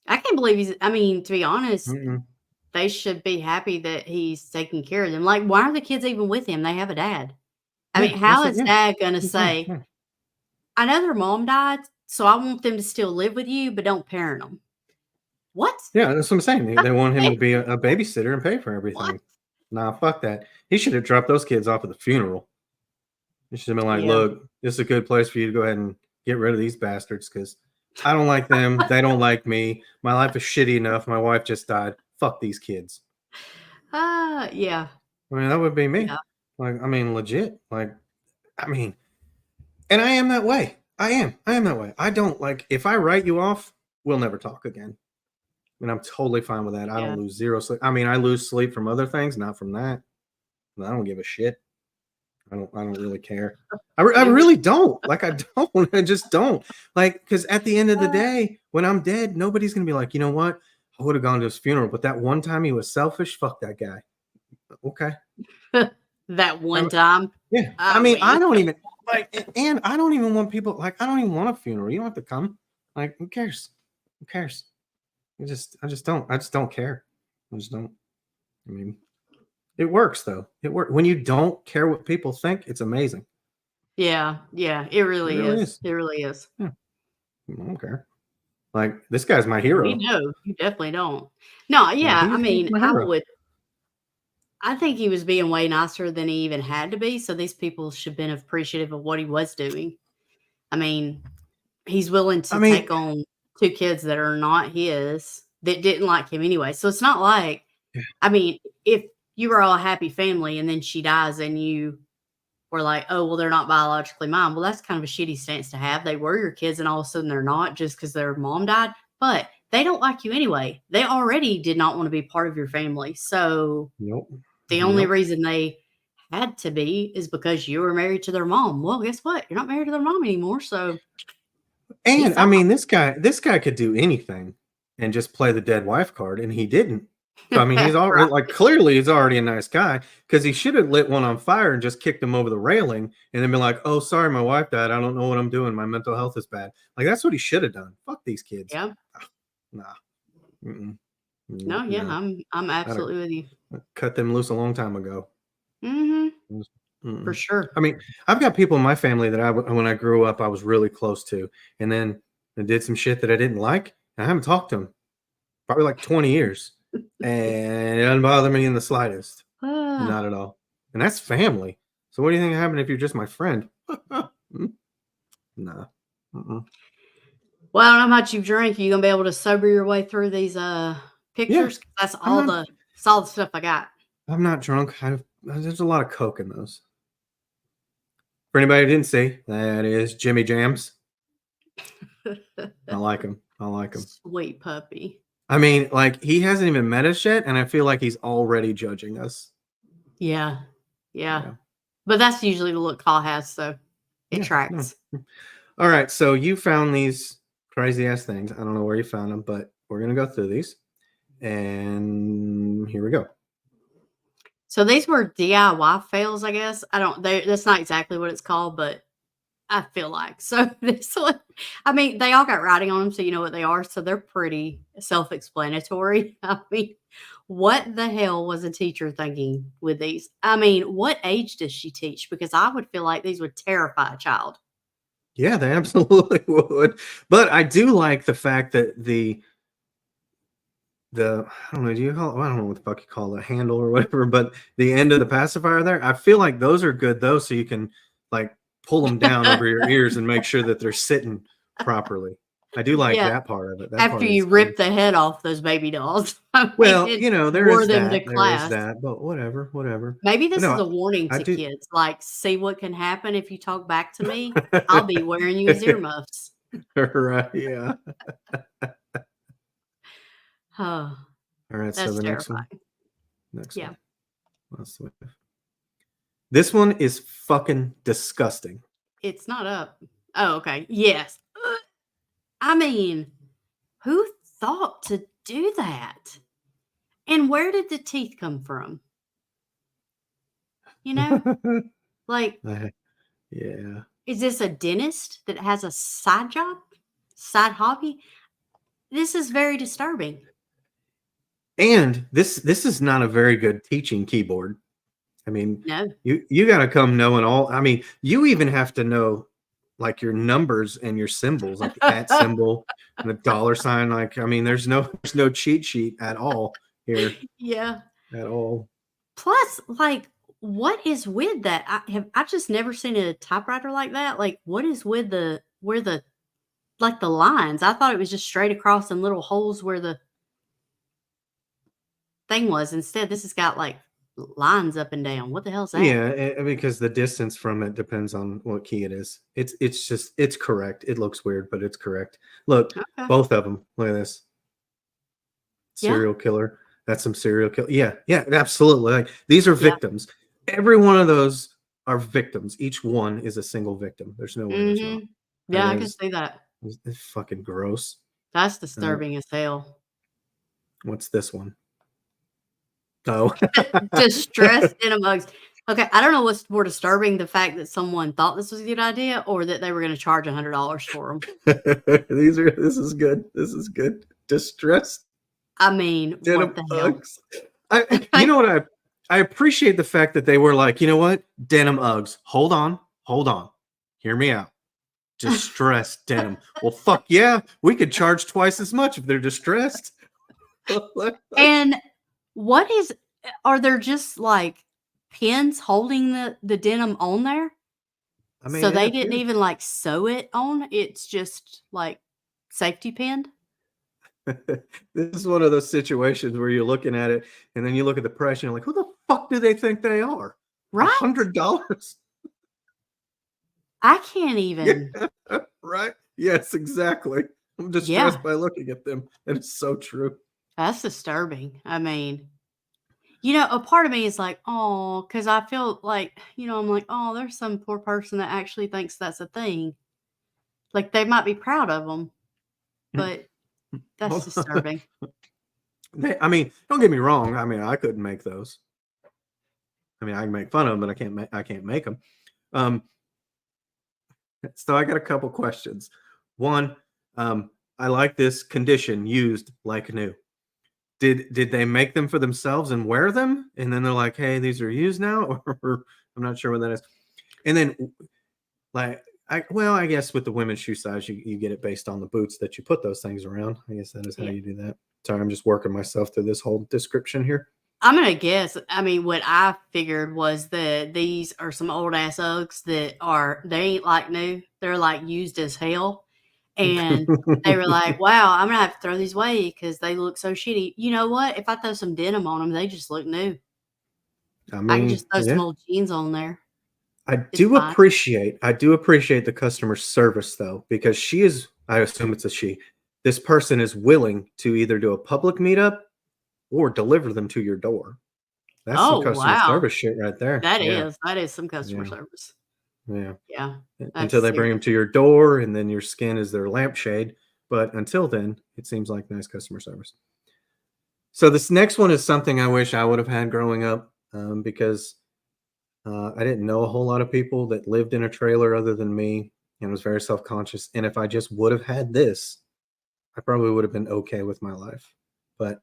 I can't believe I mean, to be honest, Mm-mm. they should be happy that he's taking care of them. Like, why are the kids even with him? They have a dad. I mean, Yeah, how that's it. is Yeah. dad gonna Yeah, say, yeah. I know their mom died, so I want them to still live with you, but don't parent them. What? Yeah, that's what I'm saying. They want him to Like, be a babysitter and pay for what? everything. Nah, fuck that. He should have dropped those kids off at the funeral. He should have been like, Yeah. look, this is a good place for you to go ahead and get rid of these bastards because I don't like them. They don't like me. My life is shitty enough. My wife just died. Fuck these kids. Yeah. I mean, that would be me. Yeah. Like, I mean, legit. Like, I mean, and I am that way. I am that way. I don't like, if I write you off, we'll never talk again. And I'm totally fine with that. I Yeah. don't lose 0 sleep. I mean, I lose sleep from other things, not from that. I don't give a shit. I don't really care. I really don't. Like, I don't. I just don't. Like, because at the end of the day, when I'm dead, nobody's gonna be like, you know what? I would have gone to his funeral, but that one time he was selfish. Fuck that guy. Okay. That one I'm- time. Yeah. I I mean, I mean- don't even like, and I don't even want people like, I don't even want a funeral. You don't have to come. Like, who cares? Who cares? I just don't. I just don't care. I just don't. I mean, it works though. It works when you don't care what people think. It's amazing. Yeah. It really really is. is. It really is. I don't care. Like, this guy's my We hero. know. You definitely don't. No, yeah. I he's mean, my I hero. would. I think he was being way nicer than he even had to be. So these people should have been appreciative of what he was doing. I mean, he's willing to take on 2 kids that are not his, that didn't like him anyway. So it's not like, Yeah. I mean, if you were all a happy family and then she dies and you were like, oh, well, they're not biologically mine. Well, that's kind of a shitty stance to have. They were your kids and all of a sudden they're not just because their mom died. But they don't like you anyway. They already did not want to be part of your family. So Nope. the only reason they had to be is because you were married to their mom. Well, guess what? You're not married to their mom anymore. So And I mean, this guy could do anything and just play the dead wife card, and he didn't. So I mean, he's already Right. like clearly he's already a nice guy because he should have lit one on fire and just kicked him over the railing and then been like, "Oh, sorry, my wife died. I don't know what I'm doing. My mental health is bad." Like that's what he should have done. Fuck these kids. Yeah. Nah, mm-mm, No, yeah, no. I'm I'd have absolutely with you. cut them loose a long time ago. Mhm. For Mm-mm. sure. I mean, I've got people in my family that when I grew up, I was really close to, and then I did some shit that I didn't like. And I haven't talked to them probably like 20 years, and it doesn't bother me in the slightest, Ah. not at all. And that's family. So what do you think happened if you're just my friend? Mm, nah. Mm-mm. Well, I don't know how much you've drank. You gonna be able to sober your way through these Yeah, pictures? 'Cause I'm not. that's all the stuff I got. I'm not drunk. There's a lot of coke in those. For anybody who didn't see, that is Jimmy Jams. I like him. I like him. Sweet puppy. I mean, like he hasn't even met us yet, and I feel like he's already judging us. Yeah. Yeah. Yeah. But that's usually the look Paul has, so it Yeah. No. tracks. All right. So you found these crazy ass things. I don't know where you found them, but we're gonna go through these. And here we go. So these were DIY fails, I guess. I don't that's not exactly what it's called, but I feel like. So this one, I mean, they all got writing on them, so you know what they are. So they're pretty self-explanatory. I mean, what the hell was a teacher thinking with these? I mean, what age does she teach? Because I would feel like these would terrify a child. Yeah, they absolutely would. But I do like the fact that the I don't know, do you call it, I don't know what the fuck you call the handle or whatever, but the end of the pacifier there, I feel like those are good though, so you can like pull them down over your ears and make sure that they're sitting properly. I do like Yeah, that part of it. That after part is you good. rip the head off those baby dolls, I mean, Well, and there wore is them to that. There is class. that, but whatever, whatever. Maybe But this is no, a warning I to do. kids, like, "See what can happen if you talk back to me? I'll be wearing you as earmuffs." Right, yeah. Oh, All right, so that's the next one. terrifying. Next Yeah, one. Let's see. This one is fucking disgusting. it's not up. Oh, okay. Yes. I mean, who thought to do that? And where did the teeth come from? You know? Like, I- yeah. is this a dentist that has a side job? Side hobby? This is very disturbing. And this is not a very good teaching keyboard. I mean, No. you got to come knowing all. I mean, you even have to know like your numbers and your symbols, like the at symbol and the dollar sign. Like, I mean, there's no cheat sheet at all here Yeah. at all. Plus, like, what is with that? I just never seen a typewriter like that. Like, what is with the where the like the lines? I thought it was just straight across and little holes where the thing was. Instead, this has got like lines up and down. What the hell's that? Yeah, because the distance from it depends on what key it is. It's just it's correct. It looks weird, but it's correct. Look, Okay. both of them. Look at this. Yeah. Serial killer. That's some serial kill. Yeah, yeah, absolutely. Like these are Yeah. victims. Every one of those are victims. Each one is a single victim. There's no way there's not. Mhm. That Yeah, I can is see that. it's fucking gross. That's Uh, disturbing as hell. what's this one? Oh. Distressed in mugs. Okay, I don't know what's more disturbing, the fact that someone thought this was a good idea or that they were gonna charge $100 for them. This is good. This is good. Distressed I mean, what denim the hell? Uggs. You know what I appreciate the fact that they were like, you know what? Denim Uggs. Hold on. Hold on. Hear me out. Distressed denim. Well, fuck yeah. We could charge twice as much if they're distressed. And what is are there just, like, pins holding the denim on there? I mean, So it they didn't appears even, like, sew it on? It's just, like, safety pinned? this is one of those situations where you're looking at it and then you look at the price and you're like, who the fuck do they think they are? Right? $100? I can't even Yeah, right? Yes, exactly. I'm yeah, distressed by looking at them. And it's so true. that's disturbing. I mean, you know, a part of me is like, oh, because I feel like, I'm like, oh, there's some poor person that actually thinks that's a thing. Like they might be proud of them, but that's Hold on. disturbing. I mean, don't get me wrong. I mean, I couldn't make those. I mean, I can make fun of them, but I can't make them. Um, so I got a couple questions. One, I like this condition, used like new. Did they make them for themselves and wear them, and then they're like, "Hey, these are used now," or I'm not sure what that is. And then, like, I guess with the women's shoe size, you get it based on the boots that you put those things around. I guess that is how Yeah. you do that. Sorry, I'm just working myself through this whole description here. I'm gonna guess. I mean, what I figured was that these are some old ass Uggs that they ain't like new. They're like used as hell. And they were like, wow, I'm gonna have to throw these away because they look so shitty. You know what? If I throw some denim on them, they just look new. I I can mean, just throw some yeah. old jeans on there. I It's do fine. appreciate the customer service though, because she is, I assume it's a she. This person is willing to either do a public meetup or deliver them to your door. That's some Oh, customer wow. service shit right there. Yeah. That is some customer Yeah. service. Yeah. Yeah, Until that's they bring them serious. to your door and then your skin is their lampshade. But until then, it seems like nice customer service. So this next one is something I wish I would have had growing up, because I didn't know a whole lot of people that lived in a trailer other than me and was very self conscious. And if I just would have had this, I probably would have been okay with my life. But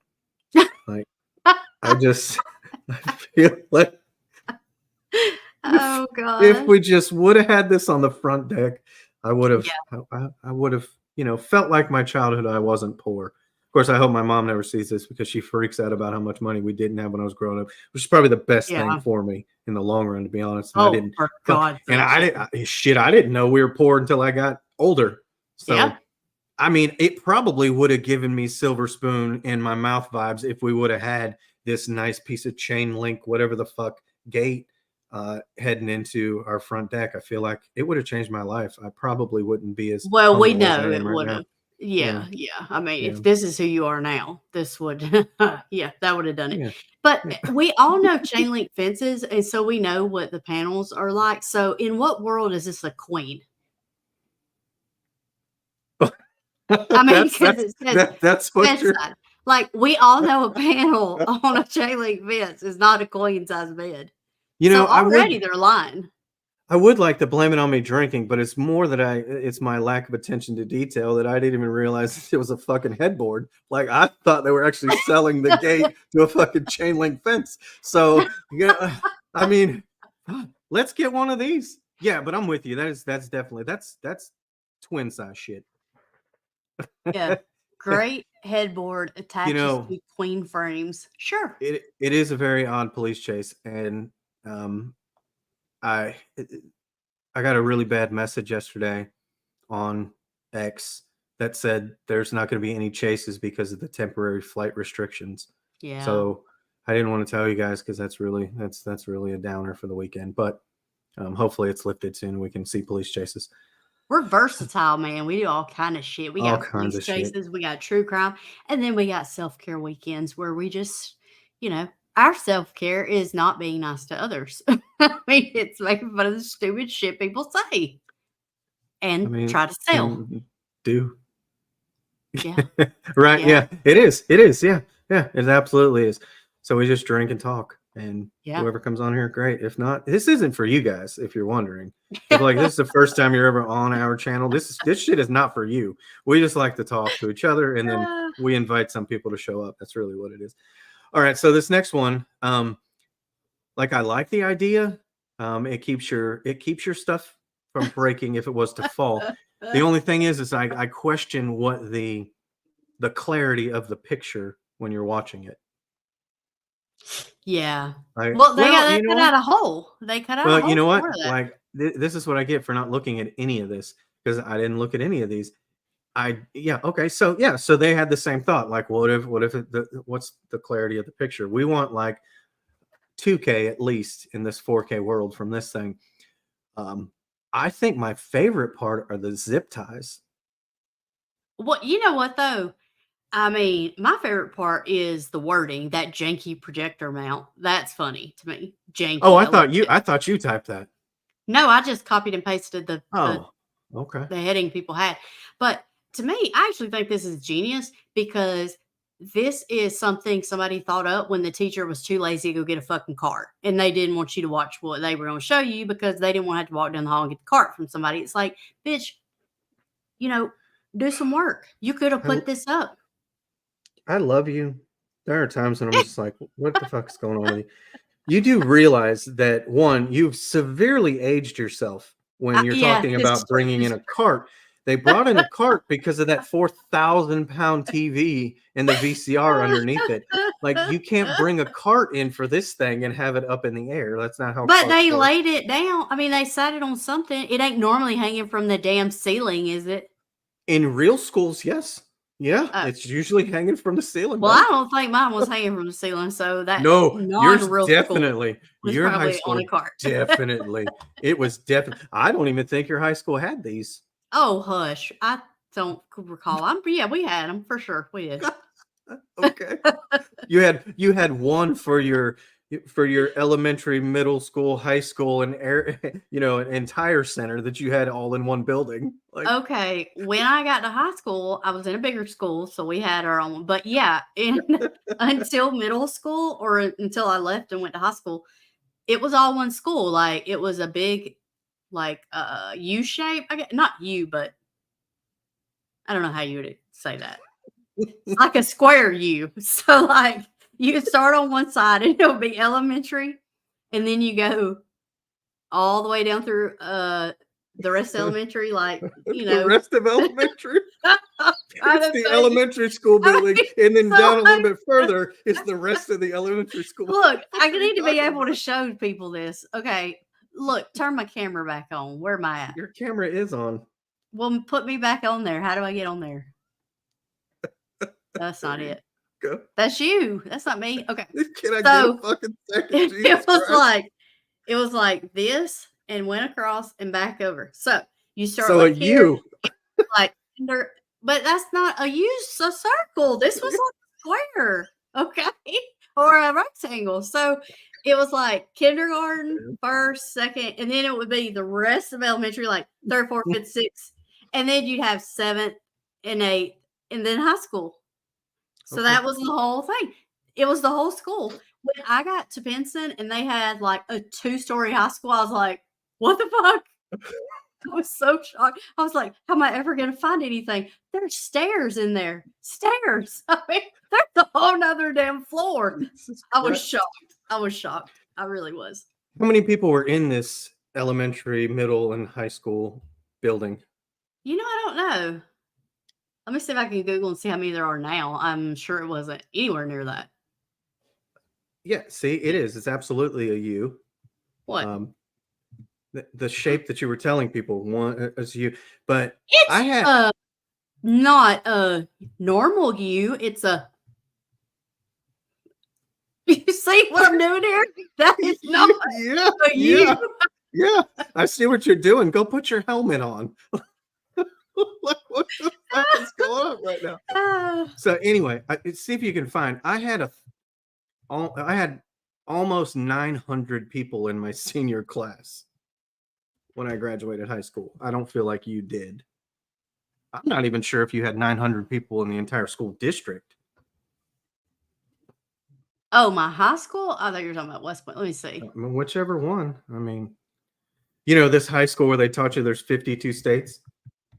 like, I just, I feel like if, Oh if god. we just would have had this on the front deck, I would have, Yeah, I would have, felt like my childhood. I wasn't poor. Of course, I hope my mom never sees this because she freaks out about how much money we didn't have when I was growing up, which is probably the best thing yeah. for me in the long run, to be honest. And I Oh, didn't, for but, God's and sake, I yeah. didn't, shit, I didn't know we were poor until I got older. Yeah. So, I mean, it probably would have given me silver spoon in my mouth vibes if we would have had this nice piece of chain link, whatever the fuck, gate heading into our front deck. I feel like it would have changed my life. I probably wouldn't be as Well, we humble as I know am it right now. would've. Yeah, Yeah, yeah. I mean, yeah, if this is who you are now, this would yeah, that would have done it. yeah, But, yeah. we all know chain link fences, and so we know what the panels are like. So in what world is this a queen? I mean, that's because that's it says that's what fence you're. side. Like, we all know a panel on a chain link fence is not a queen size bed. You know, So already they're lying. I would like to blame it on me drinking, but it's more that it's my lack of attention to detail that I didn't even realize it was a fucking headboard. Like I thought they were actually selling the gate to a fucking chain link fence. So yeah, I mean, let's get one of these. Yeah, but I'm with you. That's definitely that's twin size shit. Yeah. Great headboard You attaches know, to queen frames. Sure. it is a very odd police chase, and I I got a really bad message yesterday on X that said there's not going to be any chases because of the temporary flight restrictions. Yeah. So I didn't want to tell you guys because that's really a downer for the weekend. But hopefully it's lifted soon. We can see police chases, We're versatile, man. We do all kind of shit. We all got kinds police of shit. chases, we got true crime, and then we got self-care weekends where we just, you know, our self-care is not being nice to others. I mean, it's making fun of the stupid shit people say I and mean, try to sell. and do Yeah. right? Yeah. Yeah, it is. It is. Yeah, yeah, it absolutely is. So we just drink and talk, and Yeah. whoever comes on here, great. If not, this isn't for you guys. If you're wondering, if like this is the first time you're ever on our channel, this shit is not for you. We just like to talk to each other, and then Uh, we invite some people to show up. That's really what it is. All right, so this next one, like I like the idea. It keeps your stuff from breaking if it was to fall. The only thing is I question what the clarity of the picture when you're watching it. yeah. I Well, well, they you know cut what? out a hole. They cut out a Well, you hole know for what? part of that. Like this is what I get for not looking at any of this because I didn't look at any of these. Yeah, okay. So yeah, so they had the same thought. Like, what's the clarity of the picture? We want like 2K at least in this 4K world from this thing. Um, I think my favorite part are the zip ties. Well, you know what though? I mean, my favorite part is the wording, that janky projector mount. That's funny to me. Oh, Janky. I love it. I thought you typed that. No, I just copied and pasted Oh, okay. the heading people had. But to me, I actually think this is genius because this is something somebody thought up when the teacher was too lazy to go get a fucking cart, and they didn't want you to watch what they were going to show you because they didn't want to have to walk down the hall and get the cart from somebody. It's like, bitch, do some work. You could have put this up. I love you. There are times when I'm just like, what the fuck is going on with you? You do realize that, one, you've severely aged yourself when you're talking about bringing in a cart. They brought in a cart because of that 4,000-pound TV and the VCR underneath it. Like, you can't bring a cart in for this thing and have it up in the air. That's not how. But they laid it down. I mean, they sat it on something. It ain't normally hanging from the damn ceiling, is it? In real schools, yes. Yeah, it's usually hanging from the ceiling. Well, I don't think mine was hanging from the ceiling, so that yours definitely. Your high school on a cart. Definitely, it was definitely. I don't even think your high school had these. Oh, hush! I don't recall. We had them for sure. We did. Okay, you had one for your elementary, middle school, high school, and an entire center that you had all in one building. Like, okay, when I got to high school, I was in a bigger school, so we had our own. But yeah, until middle school or until I left and went to high school, it was all one school. Like, it was a big, like, U shape. I guess not U, but I don't know how you would say that. It's like a square U. So like, you start on one side and it'll be elementary, and then you go all the way down through the rest of elementary, like, the rest of elementary. It's the elementary school building, and then down a little bit further is the rest of the elementary school. Look, I need to be able to show people this. Okay, look, turn my camera back on. Where am I at? Your camera is on. Well, put me back on there. How do I get on there? That's not it. Go. That's you. That's not me. Okay. Can I get a fucking second? It was like this and went across and back over. So you start. So like U, like, but that's not a U. A circle. This was like a square, okay, or a rectangle. So it was like kindergarten, first, second, and then it would be the rest of elementary, like third, fourth, fifth, sixth, and then you'd have seventh and eighth, and then high school. So that was the whole thing. It was the whole school. When I got to Pinson and they had like a 2-story high school, I was like, what the fuck? I was so shocked. I was like, how am I ever going to find anything? There's stairs in there. Stairs. I mean, there's a whole nother damn floor. I was shocked. I really was. How many people were in this elementary, middle, and high school building? I don't know. Let me see if I can Google and see how many there are now. I'm sure it wasn't anywhere near that. Yeah, see, it is. It's absolutely a U. What? The shape that you were telling people one is U, but it's not a normal U. It's a. You see what I'm doing here? That is not a U. Yeah, I see what you're doing. Go put your helmet on. Like, what the fuck is going on right now? So anyway, see if you can find. I had almost 900 people in my senior class when I graduated high school. I don't feel like you did. I'm not even sure if you had 900 people in the entire school district. Oh, my high school? I thought you were talking about West Point. Let me see. Whichever one. I mean, this high school where they taught you there's 52 states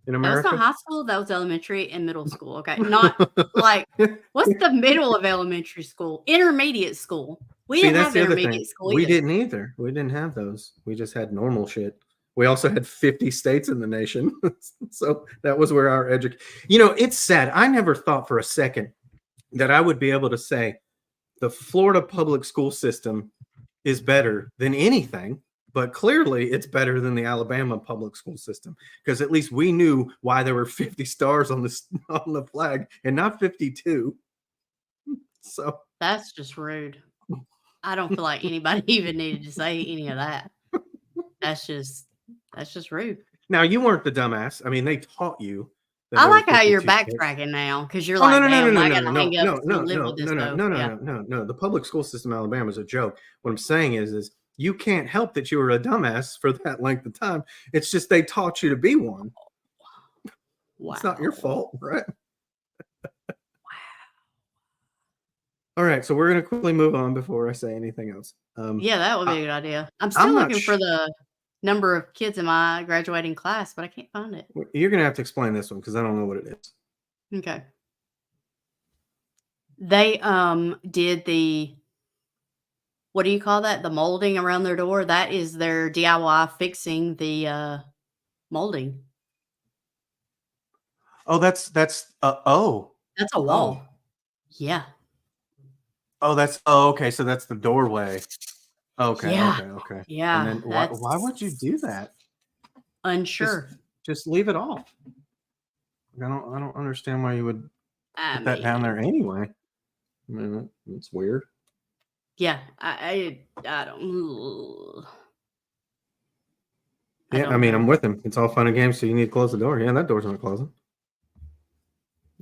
in America. That was not high school. That was elementary and middle school. Okay. Not like, what's the middle of elementary school? Intermediate school. We didn't have intermediate school. We didn't either. We didn't have those. We just had normal shit. We also had 50 states in the nation. So that was where our education. It's sad. I never thought for a second that I would be able to say the Florida public school system is better than anything. But clearly, it's better than the Alabama public school system because at least we knew why there were 50 stars on the flag and not 52. So that's just rude. I don't feel like anybody even needed to say any of that. That's just rude. Now, you weren't the dumbass. I mean, they taught you. I like how you're backtracking now because you're like, no. The public school system in Alabama is a joke. What I'm saying is you can't help that you were a dumbass for that length of time. It's just they taught you to be one. Wow. It's not your fault, right? right, so we're gonna quickly move on before I say anything else. Yeah, that would be I, a good idea. I'm I'm still not. looking for the number of kids in my graduating class, but I can't find it. You're gonna have to explain this one because I don't know what it is. Okay. They did the what do you call that? The molding around their door. That is their DIY fixing the molding. Oh, that's. That's a Oh, wall. Yeah. oh, that's. Oh, okay. So that's the doorway. Okay, Yeah. okay. And Yeah. then why would you That's do that? Just unsure. just leave it off. I don't understand why you would I put that down there mean, anyway. I mean, it's weird. yeah. I don't I Yeah, I don't mean, I'm know. with him. It's all fun and games, so you need to close the door. Yeah, that door's not closing.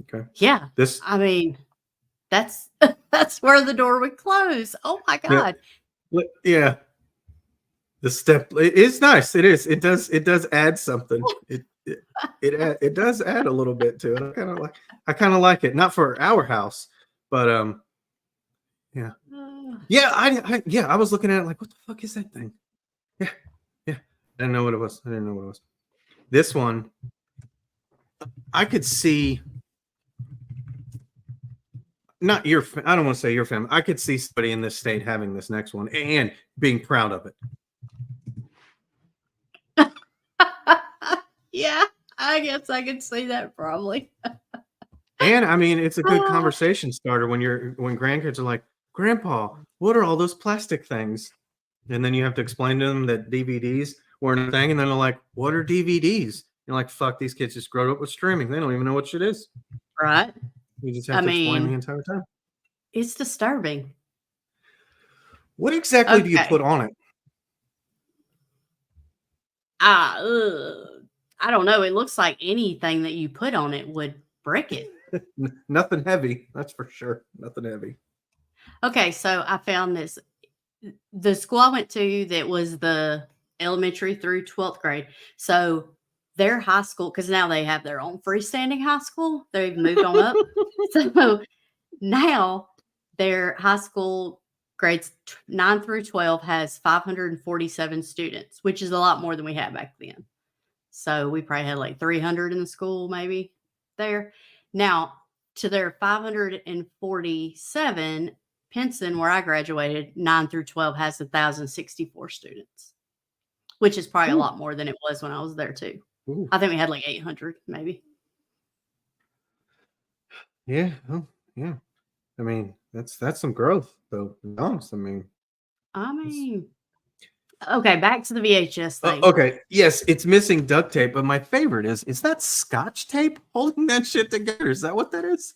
Okay. Yeah. This I mean, that's that's where the door would close. Oh my yeah, god. yeah. The step it's nice. It is. It does add something. It does add a little bit to it. I kind of like it. Not for our house, but yeah. Uh, Yeah, I was looking at it like, what the fuck is that thing? Yeah, yeah. I didn't know what it was. I didn't know what it was. This one, I could see not your I don't want to say your family. I could see somebody in this state having this next one and being proud of it. yeah, I guess I could see that probably. And I mean, it's a good Ah, conversation starter when grandkids are like, "Grandpa, what are all those plastic things?" And then you have to explain to them that DVDs weren't a thing, and then they're like, "What are DVDs?" You're like, "Fuck, these kids just grew up with streaming. They don't even know what shit is." right? You just I have to explain the mean, entire time. it's disturbing. What exactly do you put Okay. on it? Ah, I don't know. It looks like anything that you put on it would break it. Nothing heavy, that's for sure. Nothing heavy. Okay, so I found this. The school I went to that was the elementary through 12th grade. So their high school, because now they have their own freestanding high school, they've moved on up. So now their high school grades 9 through 12 has 547 students, which is a lot more than we had back then. So we probably had like 300 in the school, maybe there. Now, to their 547, Pinson, where I graduated, 9 through 12 has 1,064 students, which is probably a Ooh, lot more than it was when I was there too. ooh. I think we had like 800, maybe. Yeah, oh, yeah. I mean, that's some growth, though. To be honest, I mean, I it's mean, okay, back to the VHS thing. okay. Yes, it's missing duct tape, but my favorite is that Scotch tape holding that shit together? Is that what that is?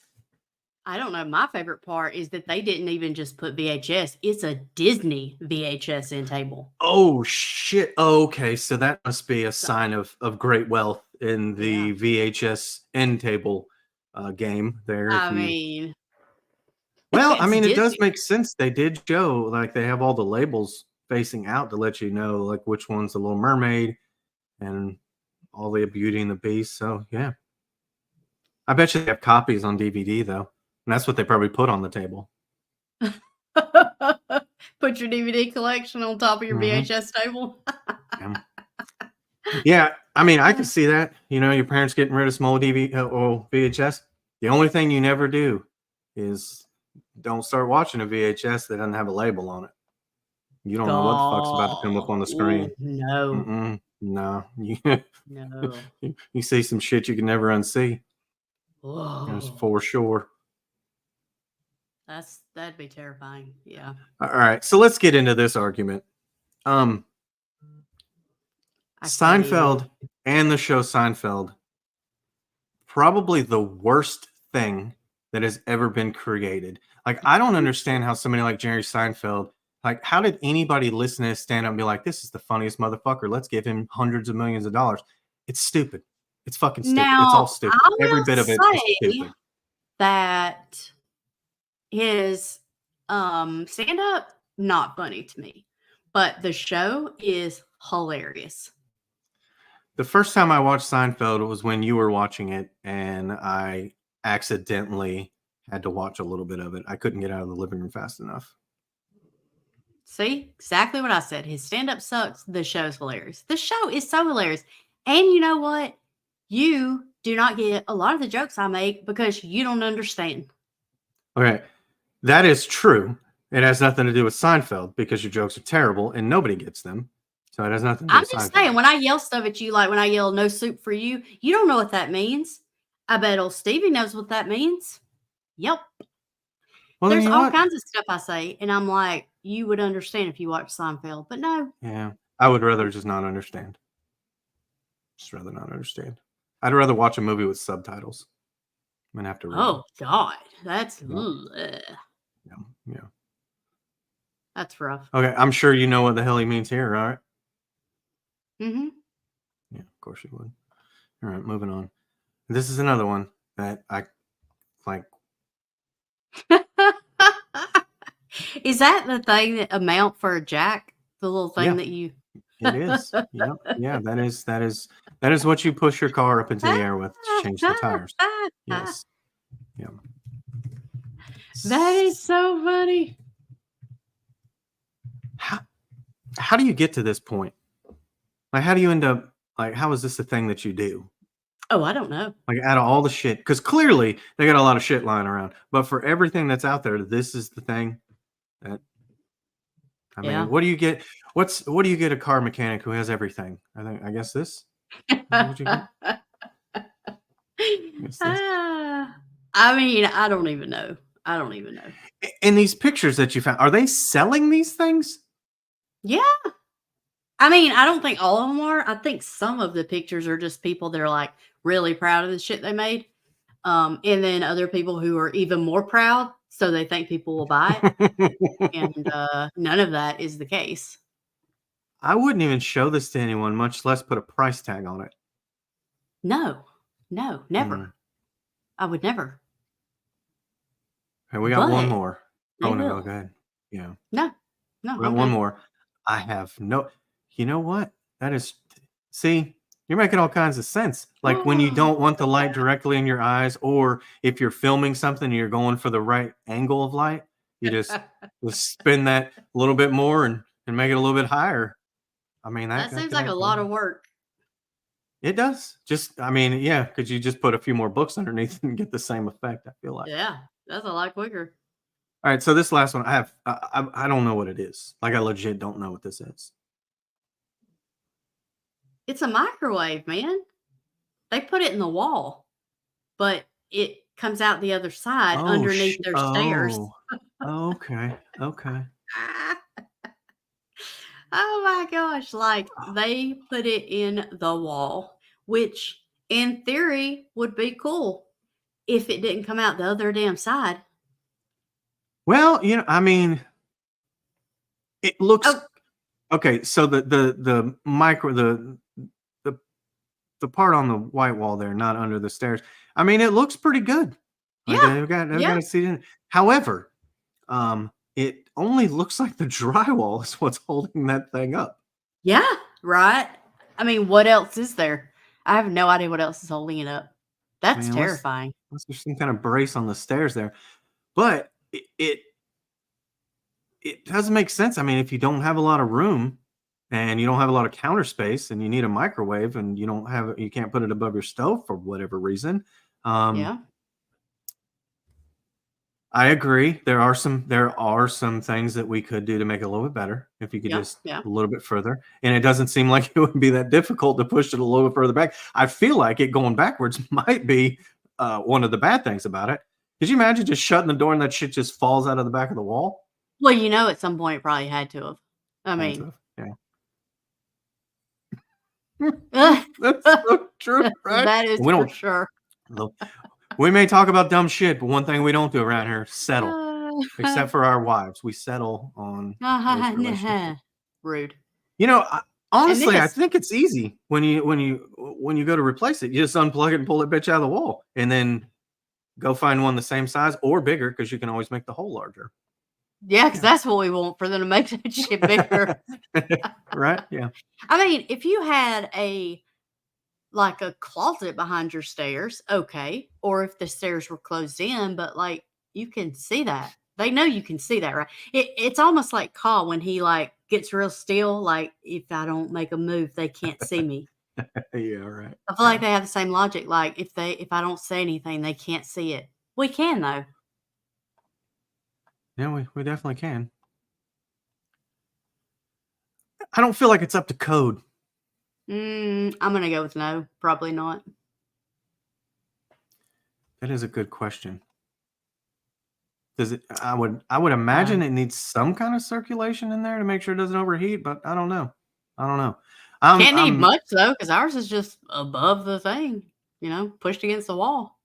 I don't know. My favorite part is that they didn't even just put VHS, it's a Disney VHS end table. Oh shit. Oh, okay, so that must be a So, sign of great wealth in yeah. the VHS end table game there. If I you mean, well, I it's mean, it does Disney. make sense. They did show like they have all the labels facing out to let you know like which one's the Little Mermaid and all the Beauty and the Beast. So yeah, I bet you they have copies on DVD though, and that's what they probably put on the table. Put your DVD collection on top of your Hmm. VHS table. Yeah. Yeah, I mean, I can see that. You know, your parents getting rid of small or VHS. The only thing you never do is don't start watching a VHS that doesn't have a label on it. You don't know what the fuck's about to come up Oh, on the ooh, screen. no, Mm-mm, no, you no. you see some shit you can never unsee. That's Whoa, for sure. that'd be terrifying. Yeah, All right, so let's get into this argument. Um, I can't even. Seinfeld and the show Seinfeld, probably the worst thing that has ever been created. Like, I don't understand how somebody like Jerry Seinfeld, like, how did anybody listen to this stand up and be like, this is the funniest motherfucker? Let's give him hundreds of millions of dollars. It's stupid. It's fucking stupid. It's all Now, stupid. I Every will bit of it is say stupid. that his stand up not funny to me, but the show is hilarious. The first time I watched Seinfeld was when you were watching it, and I accidentally had to watch a little bit of it. I couldn't get out of the living room fast enough. See, exactly what I said. His stand-up sucks. The show's hilarious. The show is so hilarious. And you know what? You do not get a lot of the jokes I make because you don't understand. Okay, that is true. It has nothing to do with Seinfeld because your jokes are terrible and nobody gets them. So it has nothing to do I'm with just Seinfeld. saying, when I yell stuff at you, like when I yell "no soup for you," you don't know what that means. I bet old Stevie knows what that means. Yep. Well, There's then you know all what? kinds of stuff I say, and I'm like, you would understand if you watched Seinfeld, but no. Yeah, I would rather just not understand. Just rather not understand. I'd rather watch a movie with subtitles than have to read. Oh God, that's Yeah. ugh, Yeah. that's rough. Okay, I'm sure you know what the hell he means here, right? Mm-hmm. Yeah, of course you would. All right, moving on. This is another one that I like. Is that the thing that amount for a jack? The little thing Yeah. that you It is. Yeah. That is what you push your car up into the air with to change the tires. Yes. Yeah. That is so funny. How do you get to this point? Like, how do you end up? Like, how is this a thing that you do? Oh, I don't know. Like, out of all the shit, because clearly they got a lot of shit lying around. But for everything that's out there, this is the thing that. I mean, Yeah. what do you get? What do you get a car mechanic who has everything? I guess this. What you get? Guess this. I mean, I don't even know. And these pictures that you found, are they selling these things? Yeah. I mean, I don't think all of them are. I think some of the pictures are just people that are like really proud of the shit they made. And then other people who are even more proud, so they think people will buy it. And none of that is the case. I wouldn't even show this to anyone, much less put a price tag on it. No, never. I would never. Okay, we got one But more. they Oh no, will. go ahead. Yeah, No, we got I'm one good. more. I have no. You know what? That is. See, you're making all kinds of sense. Like when you don't want the light directly in your eyes, or if you're filming something and you're going for the right angle of light, you just spin that a little bit more and make it a little bit higher. I mean, That that seems could like a happen. lot of work. It does. Just, I mean, yeah, because you just put a few more books underneath and get the same effect, I feel like. Yeah, that's a lot quicker. All right, so this last one, I don't know what it is. Like, I legit don't know what this is. It's a microwave, man. They put it in the wall, but it comes out the other side underneath their stairs. Oh, okay. Oh my gosh, like they put it in the wall, which in theory would be cool if it didn't come out the other damn side. Well, I mean, it looks Oh, okay. So the micro the part on the white wall there, not under the stairs. I mean, it looks pretty good. Like yeah. they've got Yeah. a seat in it. However, it only looks like the drywall is what's holding that thing up. Yeah, right. I mean, what else is there? I have no idea what else is holding it up. That's Man, terrifying. Unless there's some kind of brace on the stairs there. But it doesn't make sense. I mean, if you don't have a lot of room and you don't have a lot of counter space and you need a microwave and you can't put it above your stove for whatever reason. Yeah. I agree. There are some things that we could do to make it a little bit better if you could just Yeah. a little bit further. And it doesn't seem like it would be that difficult to push it a little bit further back. I feel like it going backwards might be one of the bad things about it. Could you imagine just shutting the door and that shit just falls out of the back of the wall? Well, at some point it probably had to have. I mean, yeah. That's so true, right? That is for sure. We may talk about dumb shit, but one thing we don't do around here, settle. Except for our wives. We settle on those relationships. Rude. Honestly, I think it's easy when you go to replace it. You just unplug it and pull that bitch out of the wall, and then go find one the same size or bigger because you can always make the hole larger. Yeah, because that's what we want, for them to make that shit bigger. Right? Yeah. I mean, if you had a closet behind your stairs, okay. Or if the stairs were closed in, but like You can see that. They know you can see that, right? It's almost like Call when he like gets real still. Like if I don't make a move, they can't see me. Yeah, right. I feel like they have the same logic. Like if I don't say anything, they can't see it. We can though. Yeah, we definitely can. I don't feel like it's up to code. I'm gonna go with no. Probably not. That is a good question. Does it? I would imagine it needs some kind of circulation in there to make sure it doesn't overheat, but I don't know. Can't need I'm much though, because ours is just above the thing. Pushed against the wall.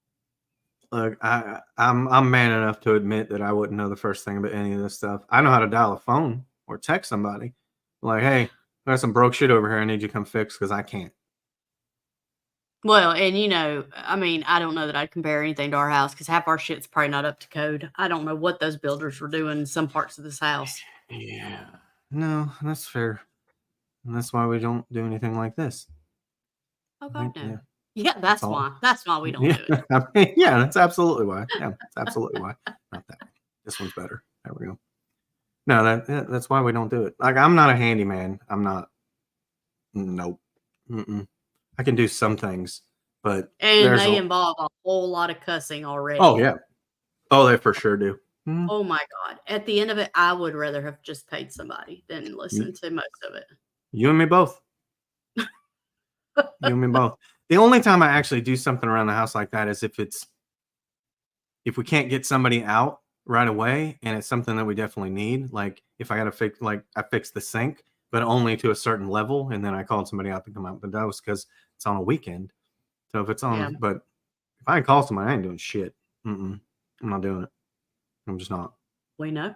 look. I'm man enough to admit that I wouldn't know the first thing about any of this stuff. I know how to dial a phone or text somebody, like, "Hey, there's some broke shit over here. I need you to come fix," because I can't. Well, and I mean, I don't know that I'd compare anything to our house because half our shit's probably not up to code. I don't know what those builders were doing in some parts of this house. Yeah. No, that's fair. And that's why we don't do anything like this. Oh I God, think, no. yeah, Yeah, that's all. why. That's why we don't Yeah, do it. I mean, yeah, that's absolutely why. Yeah, that's absolutely why. Not that one. This one's better. There we go. No, that's why we don't do it. Like, I'm not a handyman. I'm not. Nope. Mm-mm. I can do some things, but And there's they a. involve a whole lot of cussing already. Oh yeah. Oh, they for sure do. Oh my God. At the end of it, I would rather have just paid somebody than listen to most of it. You and me both. You and me both. The only time I actually do something around the house like that is if we can't get somebody out right away and it's something that we definitely need. Like if I got to fix, like I fixed the sink, but only to a certain level, and then I called somebody out to come out. But that was because it's on a weekend. So if it's on, Yeah. but if I call somebody, I ain't doing shit. I'm not doing it. I'm just not. We know.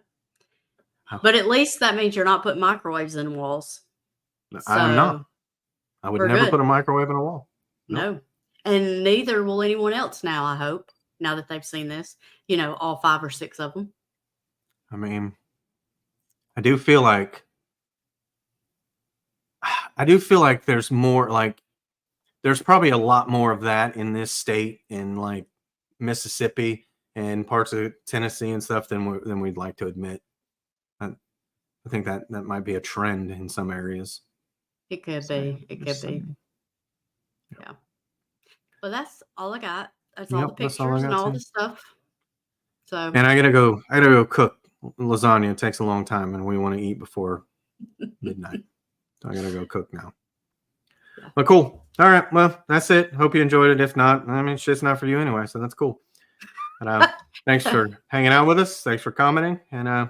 Oh. But at least that means you're not putting microwaves in walls. I'm not. So I would we're never good. put a microwave in a wall. Nope. No. And neither will anyone else now, I hope, now that they've seen this, all 5 or 6 of them. I mean, I do feel like there's more, like there's probably a lot more of that in this state, in like Mississippi and parts of Tennessee and stuff than we'd like to admit. I think that might be a trend in some areas. It could be. It could be. Yeah. But that's all I got. That's all the That's all I pictures and got, all too. the stuff. So And I gotta go cook lasagna. It takes a long time, and we want to eat before midnight. So I gotta go cook now. Yeah. But cool. All right. Well, that's it. Hope you enjoyed it. If not, I mean, shit's not for you anyway, so that's cool. But thanks for hanging out with us. Thanks for commenting, and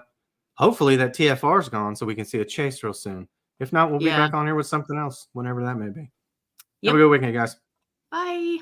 hopefully that TFR is gone so we can see a chase real soon. If not, we'll be back on here with something else, whenever that may be. Yep. Have a good weekend, guys. Bye.